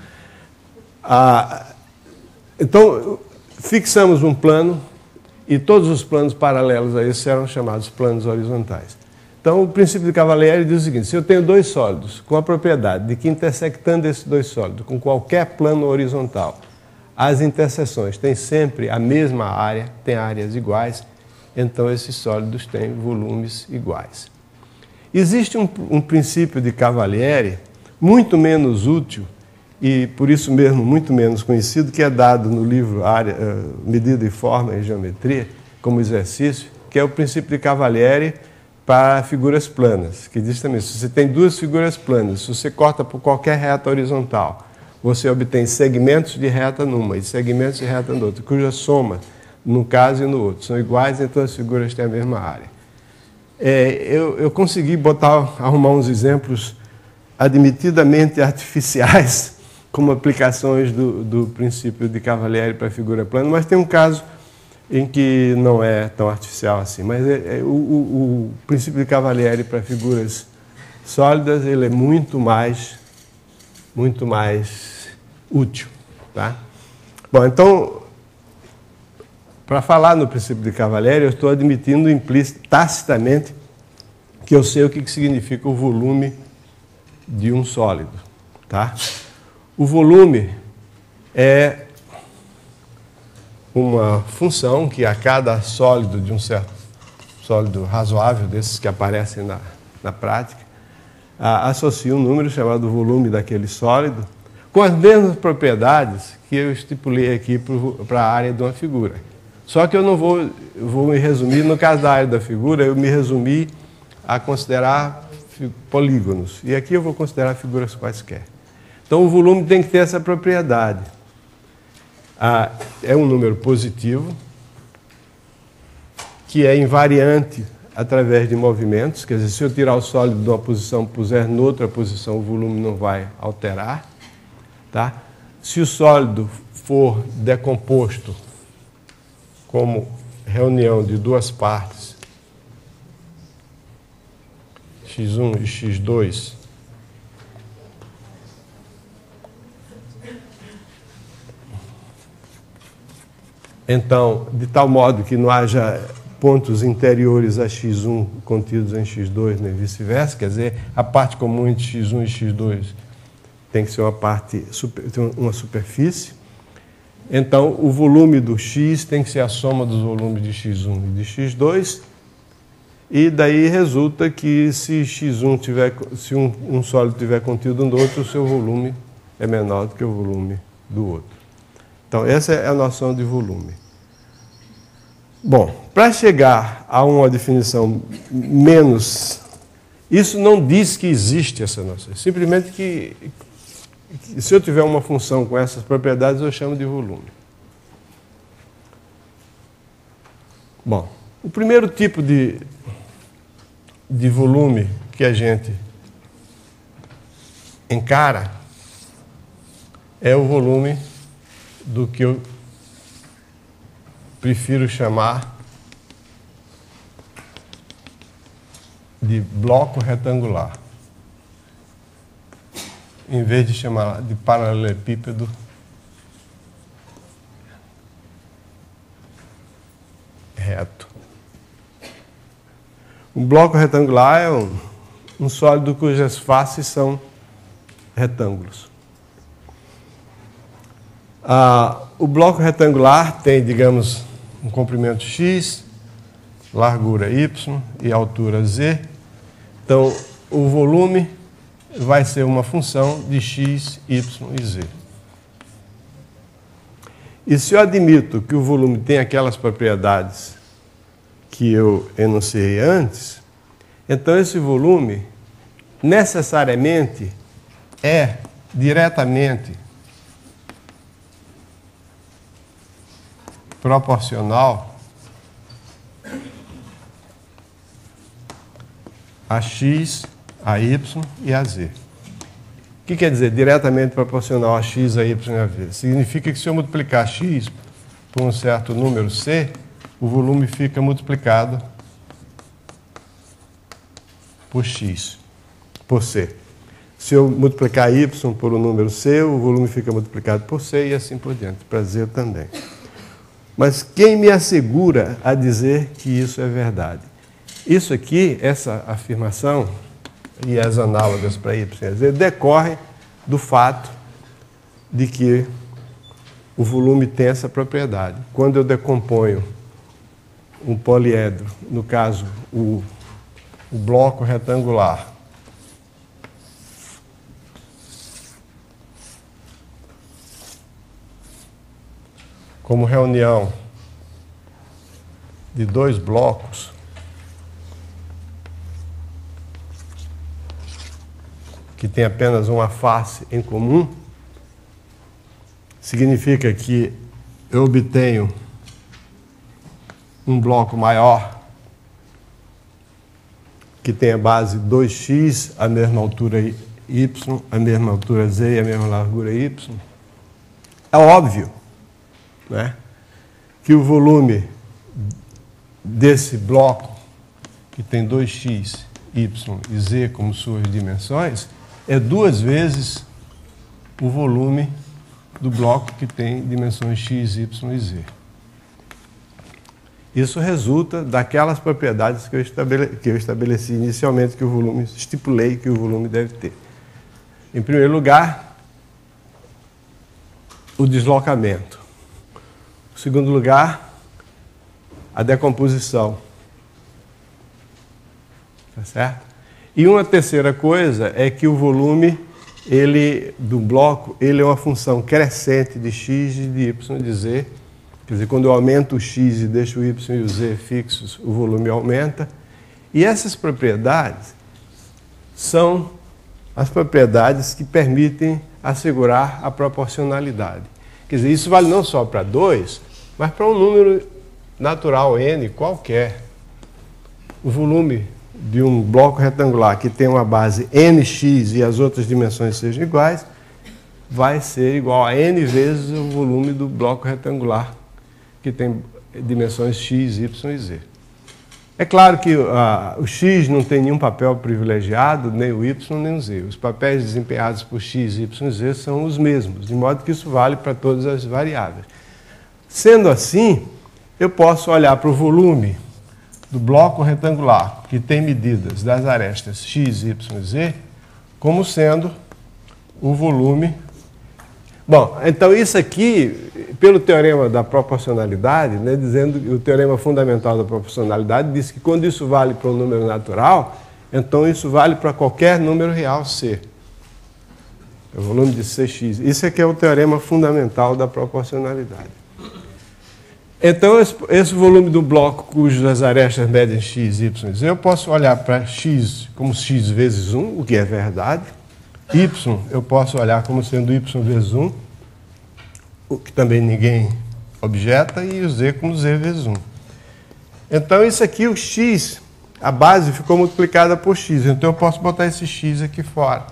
Então, fixamos um plano e todos os planos paralelos a esse serão chamados planos horizontais. Então, o princípio de Cavalieri diz o seguinte, se eu tenho dois sólidos com a propriedade de que intersectando esses dois sólidos com qualquer plano horizontal, as interseções têm sempre a mesma área, têm áreas iguais, então esses sólidos têm volumes iguais. Existe um princípio de Cavalieri muito menos útil e, por isso mesmo, muito menos conhecido, que é dado no livro Medida e Forma em Geometria, como exercício, que é o princípio de Cavalieri para figuras planas, que diz também, se você tem duas figuras planas, se você corta por qualquer reta horizontal, você obtém segmentos de reta numa e segmentos de reta no outro, cuja soma, num caso e no outro, são iguais, então as figuras têm a mesma área. Eu consegui arrumar uns exemplos admitidamente artificiais, como aplicações do princípio de Cavalieri para a figura plana, mas tem um caso em que não é tão artificial assim. Mas o princípio de Cavalieri para figuras sólidas, ele é muito mais útil. Tá? Bom, então, para falar no princípio de Cavalieri, eu estou admitindo tacitamente que eu sei o que significa o volume de um sólido. Tá? O volume é uma função que a cada sólido, de um certo sólido razoável, desses que aparecem na prática, associa um número chamado volume daquele sólido, com as mesmas propriedades que eu estipulei aqui para a área de uma figura. Só que eu não vou me resumir, no caso da área da figura, eu me resumi a considerar polígonos. E aqui eu vou considerar figuras quaisquer. Então o volume tem que ter essa propriedade. É um número positivo, que é invariante através de movimentos, quer dizer, se eu tirar o sólido de uma posição e puser em outra posição, o volume não vai alterar. Tá? Se o sólido for decomposto como reunião de duas partes, x1 e x2, então, de tal modo que não haja pontos interiores a x1 contidos em x2, nem vice-versa, quer dizer, a parte comum entre x1 e x2 tem que ser uma superfície. Então, o volume do x tem que ser a soma dos volumes de x1 e de x2, e daí resulta que se um sólido tiver contido no outro, o seu volume é menor do que o volume do outro. Então, essa é a noção de volume. Bom, para chegar a uma definição menos... Isso não diz que existe essa noção. Simplesmente que se eu tiver uma função com essas propriedades, eu chamo de volume. Bom, O primeiro tipo de volume que a gente encara é o volume do que eu prefiro chamar de bloco retangular, em vez de chamar de paralelepípedo reto. Um bloco retangular é um sólido cujas faces são retângulos. O bloco retangular tem, digamos, um comprimento x, largura y e altura z. Então, o volume vai ser uma função de x, y e z. E se eu admito que o volume tem aquelas propriedades que eu enunciei antes, então esse volume necessariamente é diretamente proporcional a x, a y e a z. O que quer dizer diretamente proporcional a x, a y e a z? Significa que se eu multiplicar x por um certo número c, o volume fica multiplicado por x, por c. Se eu multiplicar y por um número c, o volume fica multiplicado por c e assim por diante, para z também. Mas quem me assegura a dizer que isso é verdade? Isso aqui, essa afirmação, e as análogas para y e z, decorre do fato de que o volume tem essa propriedade. Quando eu decomponho um poliedro, no caso, o bloco retangular, como reunião de dois blocos, que tem apenas uma face em comum, significa que eu obtenho um bloco maior que tem a base 2x, a mesma altura y, a mesma altura z e a mesma largura y. É óbvio, né, que o volume desse bloco, que tem 2x, y e z como suas dimensões, é 2 vezes o volume do bloco que tem dimensões x, y e z. Isso resulta daquelas propriedades que eu estabeleci inicialmente, que o volume, estipulei que o volume deve ter. Em primeiro lugar, o deslocamento. Em segundo lugar, a decomposição. Tá certo? E uma terceira coisa é que o volume do bloco ele é uma função crescente de x, de y e de z. Quer dizer, quando eu aumento o x e deixo o y e o z fixos, o volume aumenta. E essas propriedades são as propriedades que permitem assegurar a proporcionalidade. Quer dizer, isso vale não só para 2, mas para um número natural n qualquer. O volume de um bloco retangular que tem uma base nx e as outras dimensões sejam iguais, vai ser igual a n vezes o volume do bloco retangular que tem dimensões x, y e z. É claro que o x não tem nenhum papel privilegiado, nem o y nem o z. Os papéis desempenhados por x, y e z são os mesmos, de modo que isso vale para todas as variáveis. Sendo assim, eu posso olhar para o volume do bloco retangular, que tem medidas das arestas x, y e z, como sendo o volume. Bom, então isso aqui, pelo teorema da proporcionalidade, né, dizendo que o teorema fundamental da proporcionalidade diz que quando isso vale para um número natural, então isso vale para qualquer número real C. É o volume de Cx. Isso é que é o teorema fundamental da proporcionalidade. Então, esse volume do bloco cujas arestas medem x, y e z, eu posso olhar para x como x vezes 1, o que é verdade. Y eu posso olhar como sendo y vezes 1, o que também ninguém objeta, e o z como z vezes 1. Então, isso aqui, o x, a base ficou multiplicada por x. Então, eu posso botar esse x aqui fora.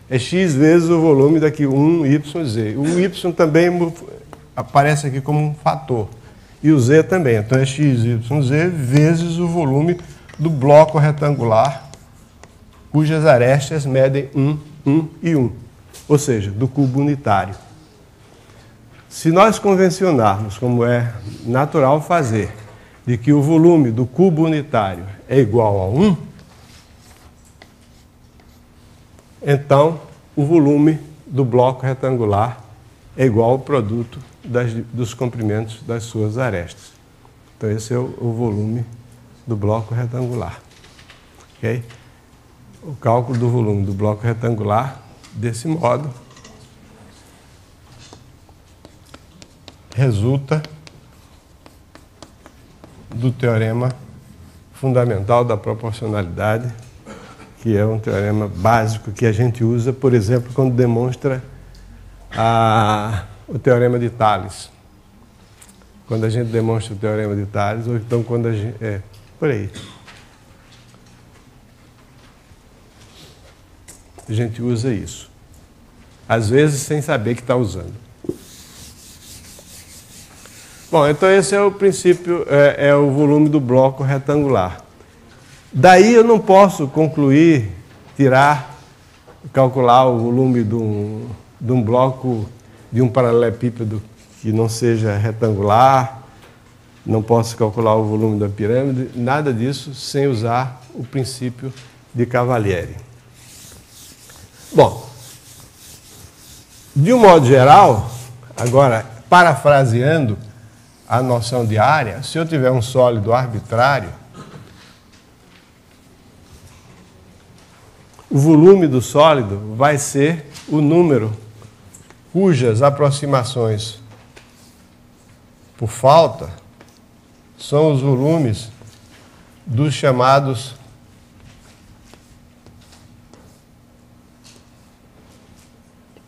É x vezes o volume daqui, 1yz. O y também aparece aqui como um fator. E o z também. Então, é x, y, z vezes o volume do bloco retangular, cujas arestas medem 1, 1 e 1. Ou seja, do cubo unitário. Se nós convencionarmos, como é natural fazer, de que o volume do cubo unitário é igual a 1, então o volume do bloco retangular é igual ao produto dos comprimentos das suas arestas. Então esse é o volume do bloco retangular. Okay? O cálculo do volume do bloco retangular, desse modo, resulta do teorema fundamental da proporcionalidade, que é um teorema básico que a gente usa, por exemplo, quando demonstra o teorema de Tales. Quando a gente demonstra o teorema de Tales, ou então quando a gente... por aí. A gente usa isso. Às vezes sem saber que está usando. Bom, então esse é o princípio, é o volume do bloco retangular. Daí eu não posso concluir, calcular o volume de um bloco, de um paralelepípedo que não seja retangular, não posso calcular o volume da pirâmide, nada disso sem usar o princípio de Cavalieri. Bom, de um modo geral, agora parafraseando a noção de área, se eu tiver um sólido arbitrário, o volume do sólido vai ser o número cujas aproximações por falta são os volumes dos chamados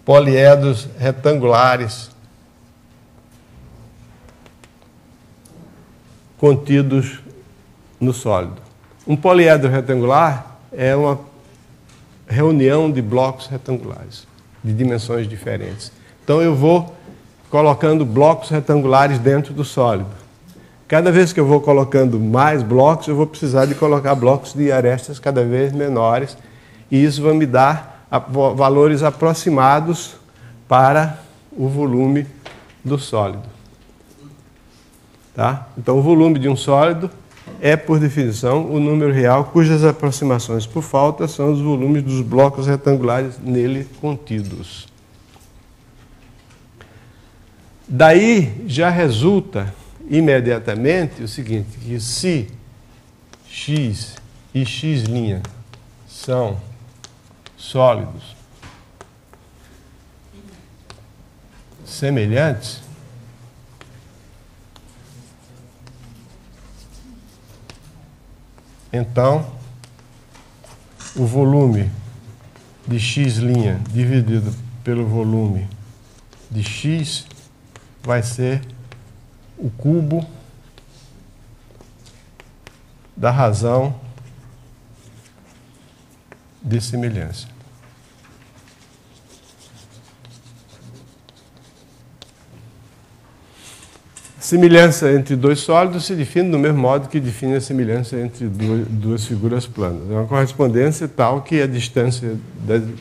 poliedros retangulares contidos no sólido. Um poliedro retangular é uma reunião de blocos retangulares, de dimensões diferentes. Então eu vou colocando blocos retangulares dentro do sólido. Cada vez que eu vou colocando mais blocos, eu vou precisar de colocar blocos de arestas cada vez menores, e isso vai me dar valores aproximados para o volume do sólido. Tá? Então, o volume de um sólido é, por definição, o número real cujas aproximações por falta são os volumes dos blocos retangulares nele contidos. Daí já resulta imediatamente o seguinte, que se x e x' são sólidos semelhantes, então o volume de x' dividido pelo volume de x vai ser o cubo da razão de semelhança. Semelhança entre dois sólidos se define do mesmo modo que define a semelhança entre duas figuras planas. É uma correspondência tal que a distância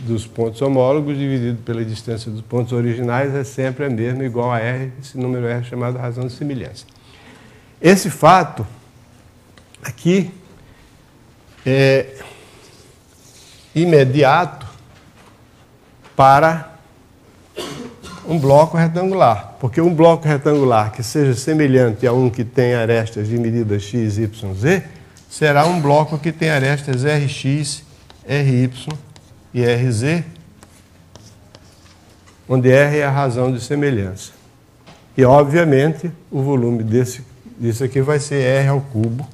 dos pontos homólogos dividido pela distância dos pontos originais é sempre a mesma, igual a R. Esse número R é chamado razão de semelhança. Esse fato aqui é imediato para um bloco retangular, porque um bloco retangular que seja semelhante a um que tem arestas de medida x, y, z, será um bloco que tem arestas Rx, Ry e Rz, onde R é a razão de semelhança. E, obviamente, o volume disso aqui vai ser R ao cubo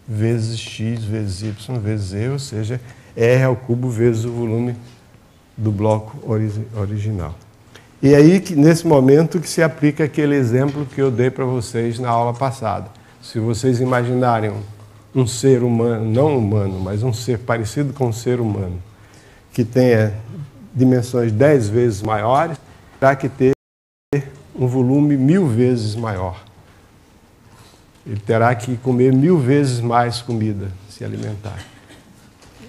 vezes x, vezes y, vezes z, ou seja, R ao cubo vezes o volume do bloco original. E aí, nesse momento, que se aplica aquele exemplo que eu dei para vocês na aula passada. Se vocês imaginarem um ser humano, não humano, mas um ser parecido com um ser humano, que tenha dimensões 10 vezes maiores, terá que ter um volume 1000 vezes maior. Ele terá que comer 1000 vezes mais comida, se alimentar.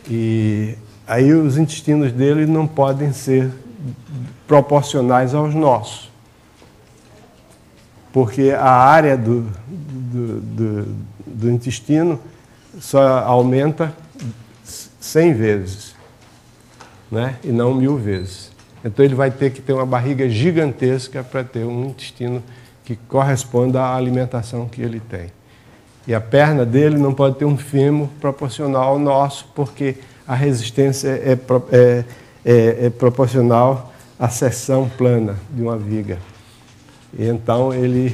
E aí os intestinos dele não podem ser proporcionais aos nossos, porque a área do intestino só aumenta 100 vezes, né? E não 1000 vezes. Então ele vai ter que ter uma barriga gigantesca para ter um intestino que corresponda à alimentação que ele tem. E a perna dele não pode ter um fêmur proporcional ao nosso, porque a resistência é proporcional à seção plana de uma viga. E então ele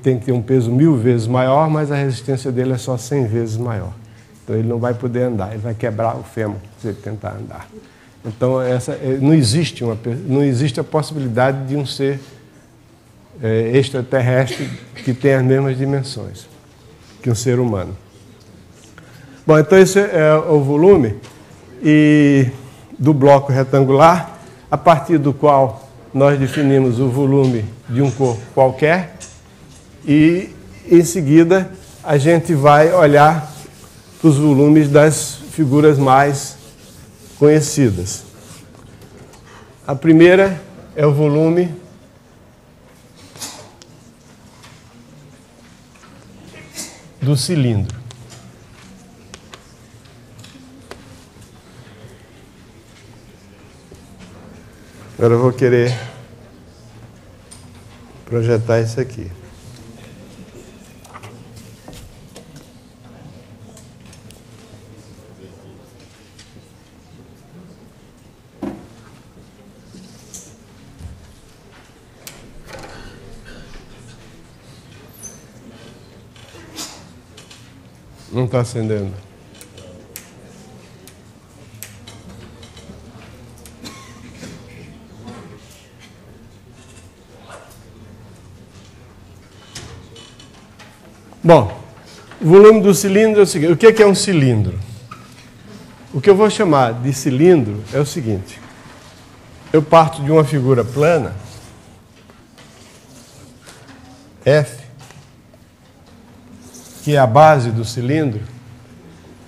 tem que ter um peso 1000 vezes maior, mas a resistência dele é só 100 vezes maior. Então ele não vai poder andar, ele vai quebrar o fêmur se ele tentar andar. Então não existe a possibilidade de um ser extraterrestre que tenha as mesmas dimensões que um ser humano. Bom, então esse é o volume do bloco retangular, a partir do qual nós definimos o volume de um corpo qualquer, e em seguida a gente vai olhar para os volumes das figuras mais conhecidas. A primeira é o volume do cilindro. Agora eu vou querer projetar isso aqui. Não está acendendo. Bom, o volume do cilindro é o seguinte. O que é um cilindro? O que eu vou chamar de cilindro é o seguinte. Eu parto de uma figura plana, F, que é a base do cilindro,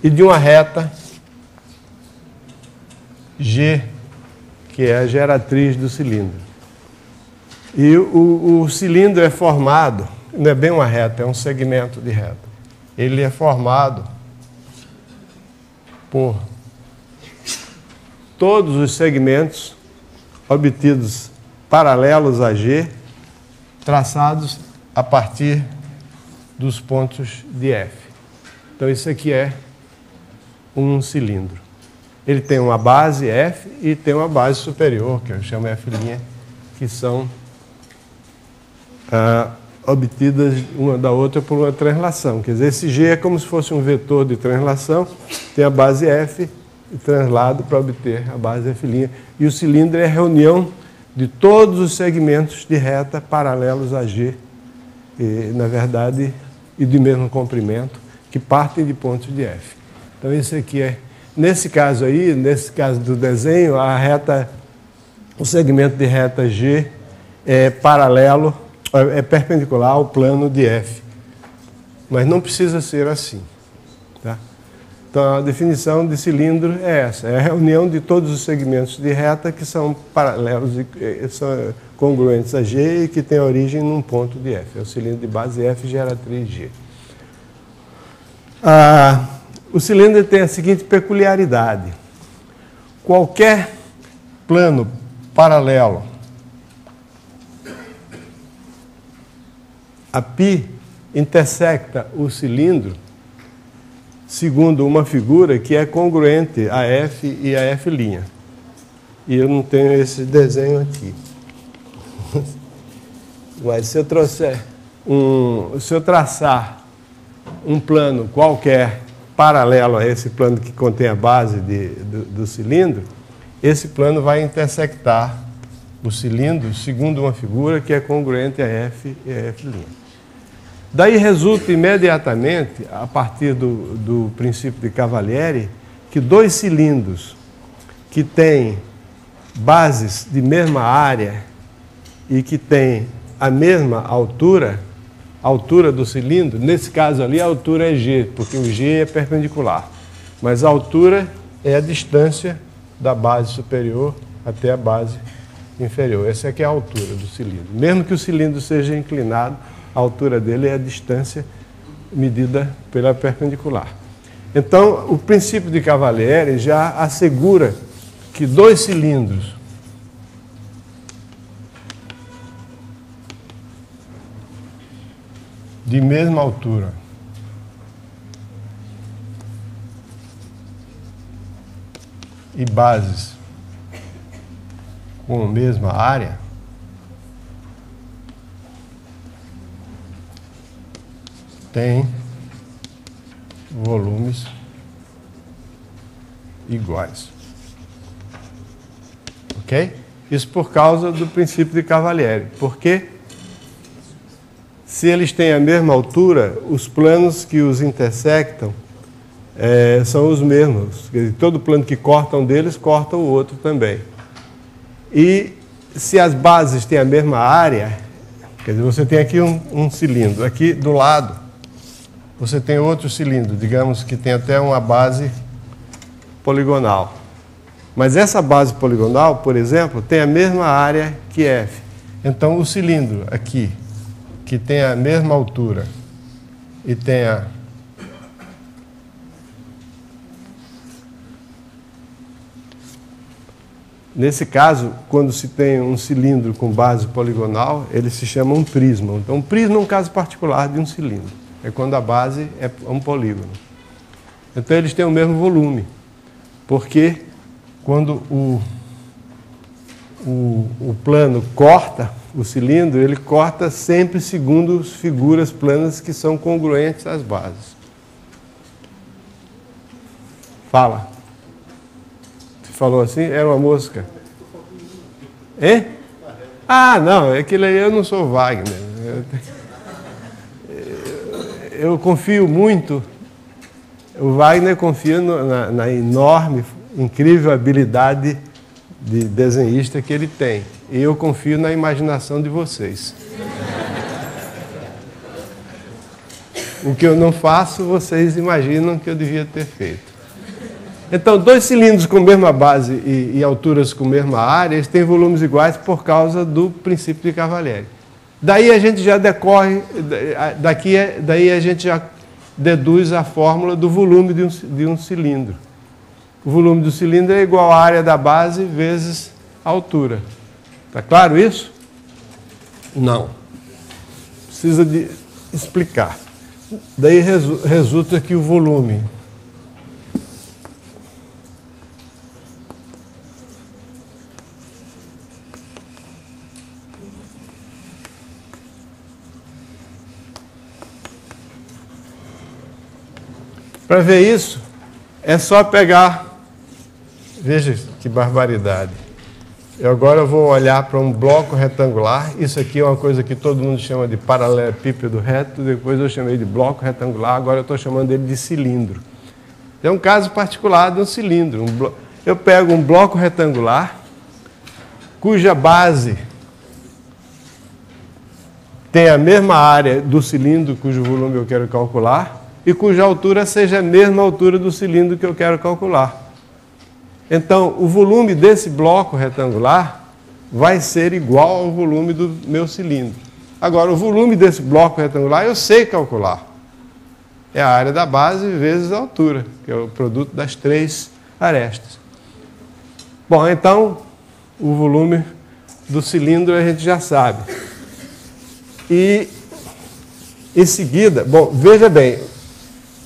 e de uma reta, G, que é a geratriz do cilindro. E o cilindro é formado, não é bem uma reta, é um segmento de reta. Ele é formado por todos os segmentos obtidos paralelos a G, traçados a partir dos pontos de F. Então isso aqui é um cilindro. Ele tem uma base F e tem uma base superior, que eu chamo F', que são obtidas uma da outra por uma translação. Quer dizer, esse G é como se fosse um vetor de translação, tem a base F e translado para obter a base F'. E o cilindro é a reunião de todos os segmentos de reta paralelos a G, e, na verdade, e do mesmo comprimento, que partem de pontos de F. Então, isso aqui é, nesse caso aí, nesse caso do desenho, a reta, o segmento de reta G é paralelo, é perpendicular ao plano de F. Mas não precisa ser assim. Tá? Então, a definição de cilindro é essa, é a reunião de todos os segmentos de reta que são paralelos e são congruentes a G e que tem origem num ponto de F. É o cilindro de base F geratriz G. O cilindro tem a seguinte peculiaridade. Qualquer plano paralelo a π intersecta o cilindro segundo uma figura que é congruente a F e a F'. E eu não tenho esse desenho aqui. Mas se eu traçar um plano qualquer paralelo a esse plano que contém a base do cilindro, esse plano vai intersectar o cilindro segundo uma figura que é congruente a F e a F'. Daí resulta imediatamente, a partir do princípio de Cavalieri, que dois cilindros que têm bases de mesma área e que têm a mesma altura, a altura do cilindro, nesse caso ali a altura é G, porque o G é perpendicular, mas a altura é a distância da base superior até a base inferior. Essa aqui é a altura do cilindro. Mesmo que o cilindro seja inclinado, a altura dele é a distância medida pela perpendicular. Então, o princípio de Cavalieri já assegura que dois cilindros de mesma altura e bases com a mesma área têm volumes iguais. Ok? Isso por causa do princípio de Cavalieri. Porque se eles têm a mesma altura, os planos que os intersectam são os mesmos. Quer dizer, todo plano que corta um deles, corta o outro também. E se as bases têm a mesma área, quer dizer, você tem aqui um cilindro, aqui do lado você tem outro cilindro, digamos que tem até uma base poligonal. Mas essa base poligonal, por exemplo, tem a mesma área que F. Então, o cilindro aqui, que tem a mesma altura e tem a... Nesse caso, quando se tem um cilindro com base poligonal, ele se chama um prisma. Então, um prisma é um caso particular de um cilindro. É quando a base é um polígono. Então, eles têm o mesmo volume. Porque quando o plano corta o cilindro, ele corta sempre segundo figuras planas que são congruentes às bases. Fala. Você falou assim? Era uma mosca. Hein? Ah, não, é que eu não sou Wagner. Eu confio muito, o Wagner confia na enorme, incrível habilidade de desenhista que ele tem. E eu confio na imaginação de vocês. O que eu não faço, vocês imaginam que eu devia ter feito. Então, dois cilindros com mesma base e alturas com mesma área, eles têm volumes iguais por causa do princípio de Cavalieri. Daí a gente já decorre, daí a gente já deduz a fórmula do volume de um cilindro. O volume do cilindro é igual à área da base vezes a altura. Está claro isso? Não. Precisa de explicar. Daí resulta que o volume para ver isso, é só pegar... Veja que barbaridade. Eu agora vou olhar para um bloco retangular. Isso aqui é uma coisa que todo mundo chama de paralelepípedo reto. Depois eu chamei de bloco retangular. Agora eu estou chamando ele de cilindro. É um caso particular de um cilindro. Eu pego um bloco retangular, cuja base tem a mesma área do cilindro cujo volume eu quero calcular, e cuja altura seja a mesma altura do cilindro que eu quero calcular. Então, o volume desse bloco retangular vai ser igual ao volume do meu cilindro. Agora, o volume desse bloco retangular eu sei calcular. É a área da base vezes a altura, que é o produto das três arestas. Bom, então, o volume do cilindro a gente já sabe. E, em seguida, bom, veja bem,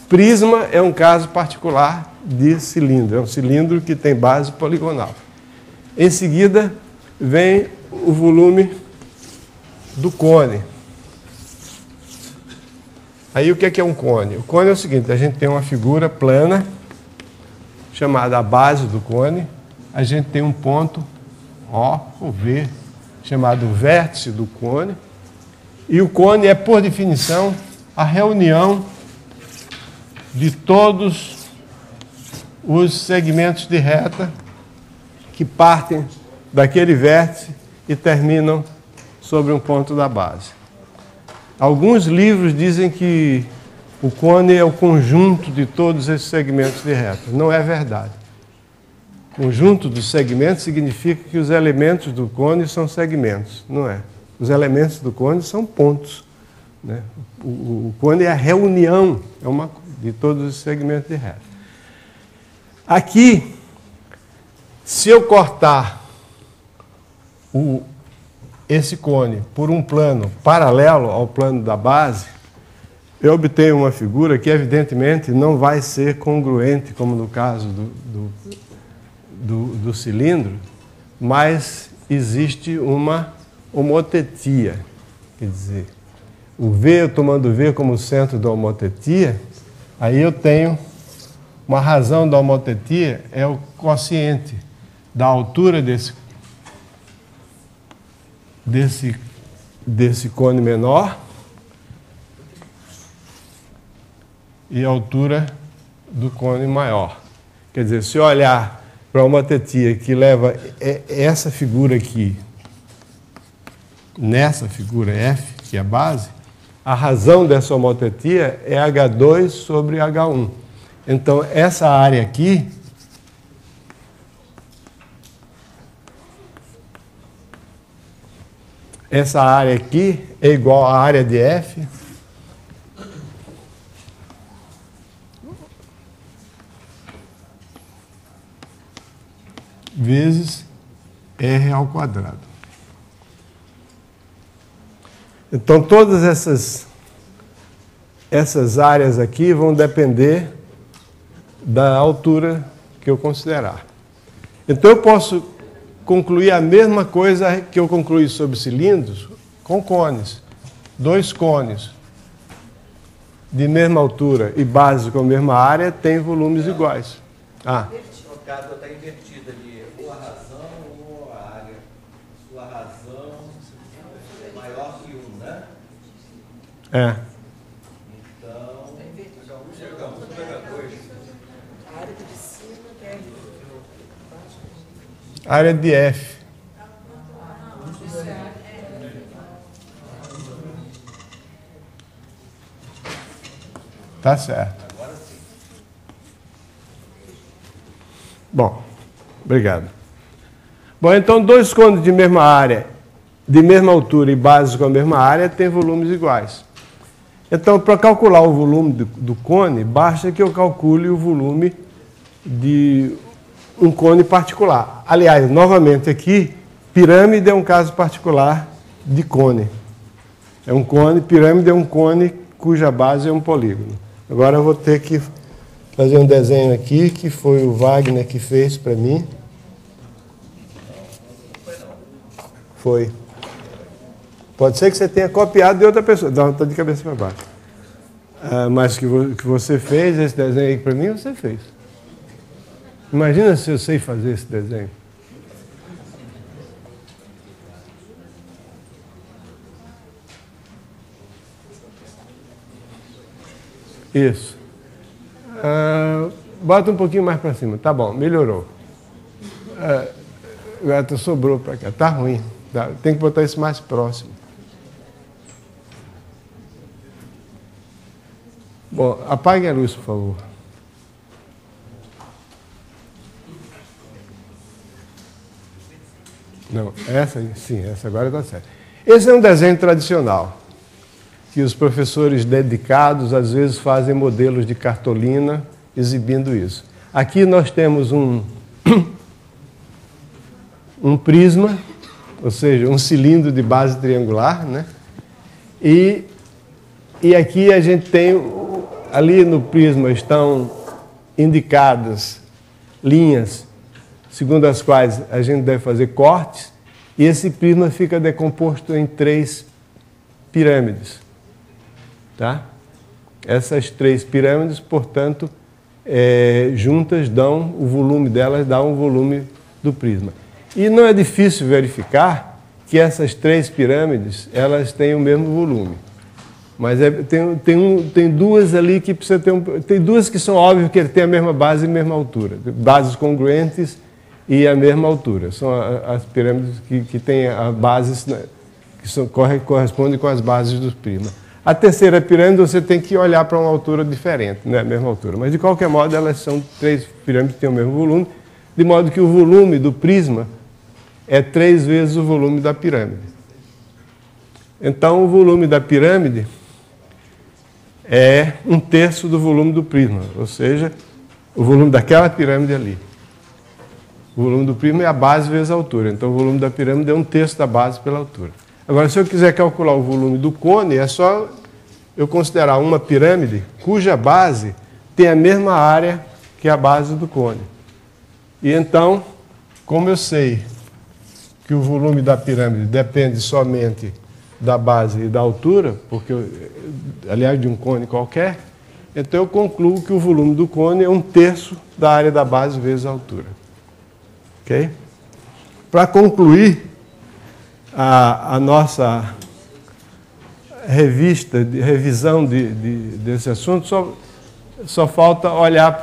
prisma é um caso particular de cilindro. É um cilindro que tem base poligonal. Em seguida, vem o volume do cone. Aí, o que é um cone? O cone é o seguinte, a gente tem uma figura plana, chamada a base do cone. A gente tem um ponto, O ou V, chamado vértice do cone. E o cone é, por definição, a reunião de todos os segmentos de reta que partem daquele vértice e terminam sobre um ponto da base. Alguns livros dizem que o cone é o conjunto de todos esses segmentos de reta. Não é verdade. Conjunto dos segmentos significa que os elementos do cone são segmentos. Não é. Os elementos do cone são pontos, né? O cone é a reunião de todos os segmentos de reta. Aqui, se eu cortar esse cone por um plano paralelo ao plano da base, eu obtenho uma figura que, evidentemente, não vai ser congruente, como no caso do cilindro, mas existe uma homotetia. Quer dizer, o V, eu tomando o V como centro da homotetia, aí eu tenho uma razão da homotetia, é o quociente da altura desse cone menor e a altura do cone maior. Quer dizer, se eu olhar para a homotetia que leva essa figura aqui, nessa figura F, que é a base, a razão dessa homotetia é H2 sobre H1. Então, essa área aqui é igual à área de F vezes R ao quadrado. Então, todas essas áreas aqui vão depender da altura que eu considerar. Então, eu posso concluir a mesma coisa que eu concluí sobre cilindros com cones. Dois cones de mesma altura e base com a mesma área têm volumes iguais.
No caso, está invertido ali, ou a razão ou a área. Sua razão é maior que 1, né?
É.
Então, chegamos no H2.
A área de cima que é
Área de F. Tá certo. Bom, obrigado. Bom, então, dois cones de mesma área, de mesma altura e base com a mesma área, têm volumes iguais. Então, para calcular o volume do cone, basta que eu calcule o volume de um cone particular. Aliás, novamente aqui, pirâmide é um caso particular de cone. É um cone, pirâmide é um cone cuja base é um polígono. Agora eu vou ter que fazer um desenho aqui, que foi o Wagner que fez para mim. Foi. Pode ser que você tenha copiado de outra pessoa. Não, está de cabeça para baixo. Mas que você fez esse desenho aí para mim, você fez. Imagina se eu sei fazer esse desenho. Isso. Bota um pouquinho mais para cima. Tá bom, melhorou. Agora sobrou para cá. Tá ruim. Tem que botar isso mais próximo. Bom, apague a luz, por favor. Não, essa aí, sim, essa agora está certa. Esse é um desenho tradicional, que os professores dedicados às vezes fazem modelos de cartolina exibindo isso. Aqui nós temos um prisma, ou seja, um cilindro de base triangular, né? E aqui a gente tem, ali no prisma estão indicadas linhas segundo as quais a gente deve fazer cortes, e esse prisma fica decomposto em 3 pirâmides. Tá? Essas 3 pirâmides, portanto, juntas dão o volume delas, dá um volume do prisma. E não é difícil verificar que essas 3 pirâmides, elas têm o mesmo volume. Mas tem duas ali que precisa ter tem duas que são óbvias que ele tem a mesma base e a mesma altura. Bases congruentes e a mesma altura. São as pirâmides que têm as bases que correspondem com as bases dos prismas. A terceira pirâmide você tem que olhar para uma altura diferente, não é a mesma altura. Mas de qualquer modo elas são 3 pirâmides que têm o mesmo volume, de modo que o volume do prisma é 3 vezes o volume da pirâmide. Então o volume da pirâmide é 1/3 do volume do prisma, ou seja, o volume daquela pirâmide ali. O volume do prisma é a base vezes a altura, então o volume da pirâmide é 1/3 da base pela altura. Agora, se eu quiser calcular o volume do cone, é só eu considerar uma pirâmide cuja base tem a mesma área que a base do cone. E então, como eu sei que o volume da pirâmide depende somente da base e da altura, aliás, de um cone qualquer, então eu concluo que o volume do cone é 1/3 da área da base vezes a altura. Ok? Para concluir a nossa revisão desse assunto, só falta olhar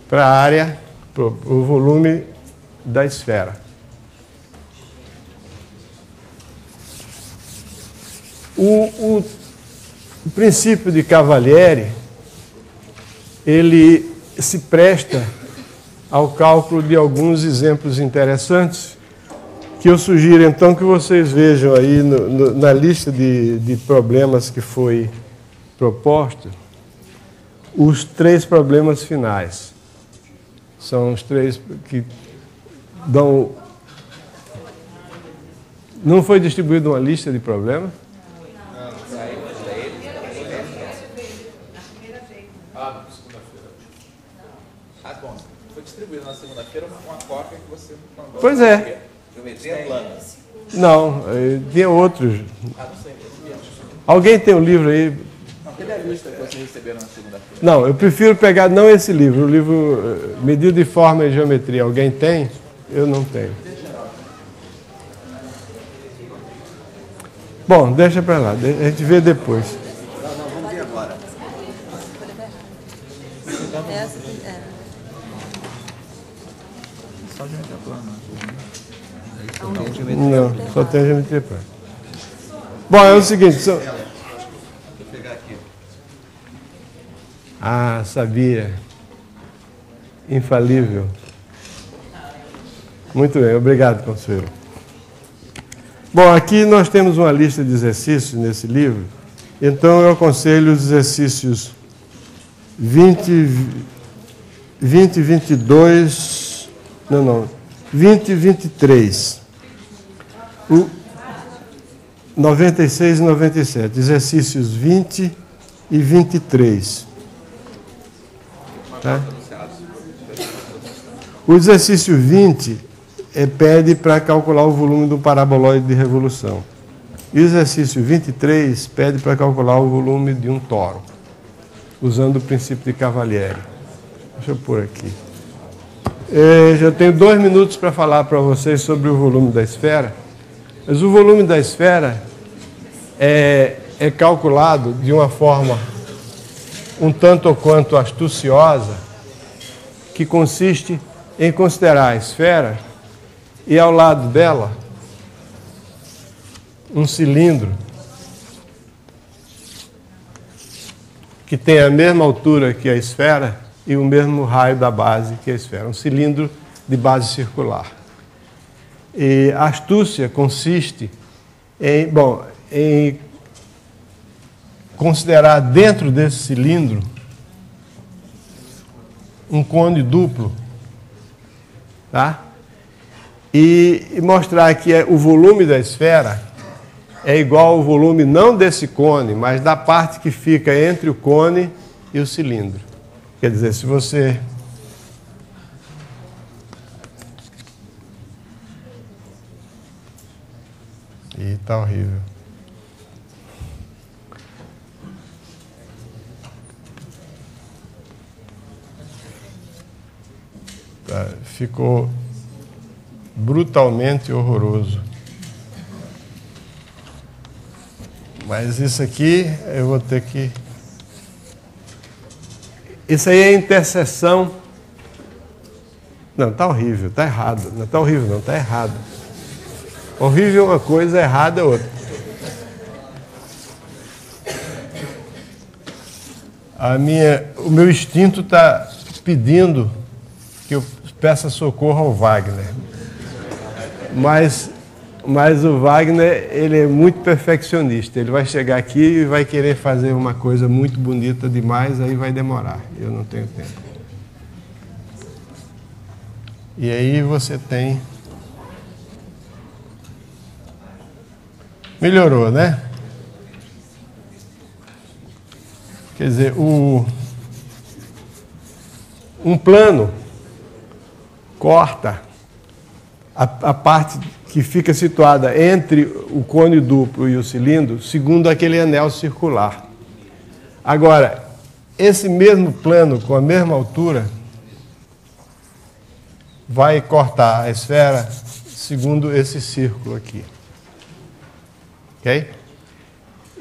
para a área, para o volume da esfera. O princípio de Cavalieri, ele se presta ao cálculo de alguns exemplos interessantes, que eu sugiro então que vocês vejam aí na lista de problemas que foi proposta, os 3 problemas finais. São os 3 que dão... Não foi distribuída uma lista de problemas?
Foi distribuído na segunda-feira uma cópia que você mandou.
Pois é.
Geometria plana.
Não, tinha outros.
Ah, não sei, eu não vi.
Alguém tem um livro aí?
Não, cadê a lista que vocês receberam na segunda-feira?
Não, eu prefiro pegar não esse livro, o livro Medida de Forma e Geometria. Alguém tem? Eu não tenho. Bom, deixa para lá, a gente vê depois.
Não, vamos ver agora.
Só geometria plana.
Não, só tem a geometria plana. Bom, é o seguinte...
Vou pegar aqui.
Ah, sabia. Infalível. Muito bem, obrigado, Consuelo. Bom, aqui nós temos uma lista de exercícios nesse livro, então eu aconselho os exercícios 20 e 22, 20 e 23, 96 e 97, exercícios 20 e 23. Tá? O exercício 20 pede para calcular o volume do paraboloide de revolução. E o exercício 23 pede para calcular o volume de um toro, usando o princípio de Cavalieri. Deixa eu pôr aqui. Já tenho 2 minutos para falar para vocês sobre o volume da esfera. Mas o volume da esfera é calculado de uma forma um tanto ou quanto astuciosa, que consiste em considerar a esfera e ao lado dela um cilindro que tem a mesma altura que a esfera e o mesmo raio da base que a esfera, um cilindro de base circular. E a astúcia consiste em considerar dentro desse cilindro um cone duplo, tá? E mostrar que o volume da esfera é igual ao volume não desse cone, mas da parte que fica entre o cone e o cilindro. Quer dizer, se você... Ih, tá horrível. Tá, ficou brutalmente horroroso. Mas isso aqui eu vou ter que... Isso aí é interseção... Não, tá horrível, tá errado. Não tá horrível não, tá errado. Horrível é uma coisa, errado é outra. O meu instinto está pedindo que eu peça socorro ao Wagner. Mas o Wagner, ele é muito perfeccionista. Ele vai chegar aqui e vai querer fazer uma coisa muito bonita demais, aí vai demorar. Eu não tenho tempo. E aí você tem... Melhorou, né? Quer dizer, um plano corta a parte que fica situada entre o cone duplo e o cilindro, segundo aquele anel circular. Agora, esse mesmo plano, com a mesma altura, vai cortar a esfera segundo esse círculo aqui. Ok?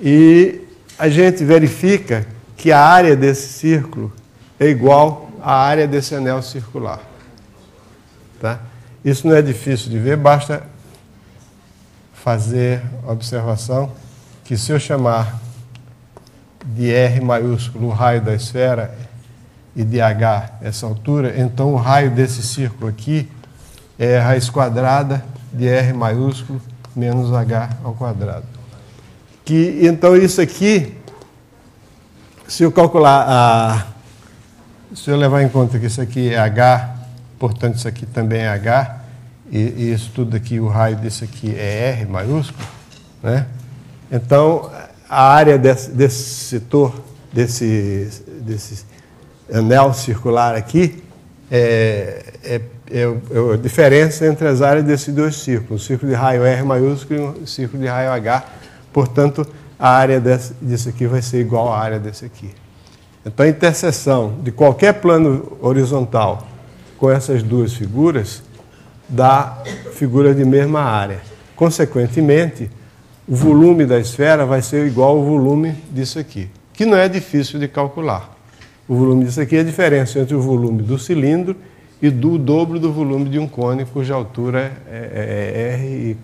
E a gente verifica que a área desse círculo é igual à área desse anel circular. Tá? Isso não é difícil de ver, basta fazer a observação que se eu chamar de R maiúsculo o raio da esfera e de H essa altura, então o raio desse círculo aqui é a raiz quadrada de R maiúsculo menos H ao quadrado. Então isso aqui, se eu calcular, se eu levar em conta que isso aqui é H, portanto isso aqui também é H, e isso tudo aqui, o raio disso aqui é R maiúsculo, né? Então a área desse setor, desse anel circular aqui, é a diferença entre as áreas desses dois círculos, o círculo de raio R maiúsculo e o círculo de raio H. Portanto, a área disso aqui vai ser igual à área desse aqui. Então, a interseção de qualquer plano horizontal com essas duas figuras dá figuras de mesma área. Consequentemente, o volume da esfera vai ser igual ao volume disso aqui, que não é difícil de calcular. O volume disso aqui é a diferença entre o volume do cilindro e do dobro do volume de um cone cuja altura é R e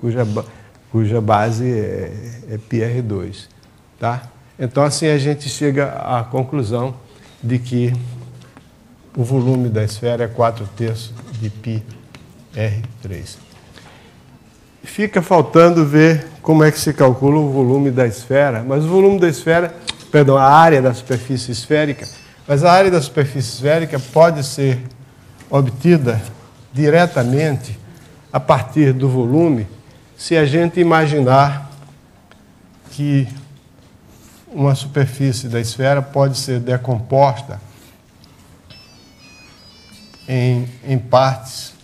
cuja base é πr2. Tá? Então, assim, a gente chega à conclusão de que o volume da esfera é 4/3 de πr3. Fica faltando ver como é que se calcula o volume da esfera, mas o volume da esfera, perdão, a área da superfície esférica, mas a área da superfície esférica pode ser obtida diretamente a partir do volume, se a gente imaginar que uma superfície da esfera pode ser decomposta em partes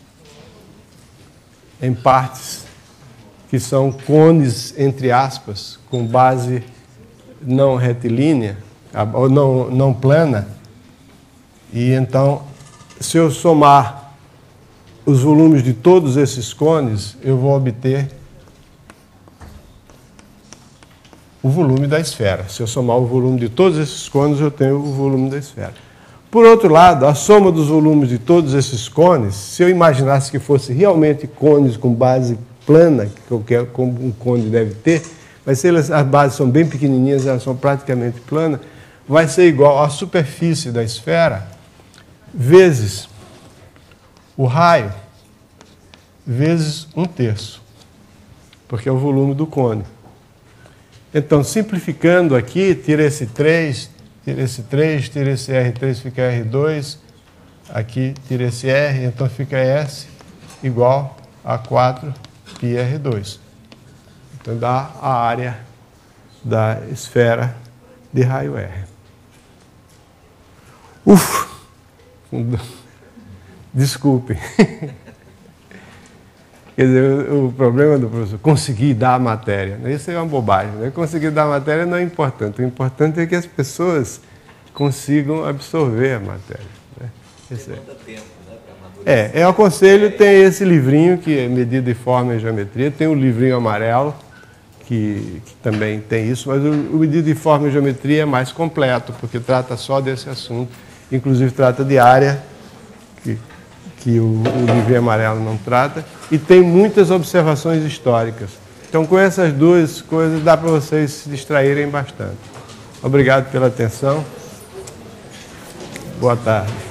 que são cones, entre aspas, com base não retilínea, ou não plana, e então, se eu somar os volumes de todos esses cones, eu vou obter o volume da esfera. Se eu somar o volume de todos esses cones, eu tenho o volume da esfera. Por outro lado, a soma dos volumes de todos esses cones, se eu imaginasse que fosse realmente cones com base plana, que como um cone deve ter, mas se as bases são bem pequenininhas, elas são praticamente planas, vai ser igual à superfície da esfera vezes o raio vezes 1/3, porque é o volume do cone. Então, simplificando aqui, tira esse 3, tira esse 3, tira esse R3, fica R2, aqui tira esse R, então fica S igual a 4 πr2. Então, dá a área da esfera de raio R. Desculpe. Quer dizer, o problema do professor, conseguir dar a matéria. Isso é uma bobagem. Né? Conseguir dar a matéria não é importante. O importante é que as pessoas consigam absorver a matéria. Né? Eu aconselho, tem esse livrinho que é Medida e Forma em Geometria, tem um livrinho amarelo, que também tem isso, mas o medido de forma e geometria é mais completo, porque trata só desse assunto, inclusive trata de área, que o livro amarelo não trata, e tem muitas observações históricas. Então, com essas duas coisas, dá para vocês se distraírem bastante. Obrigado pela atenção. Boa tarde.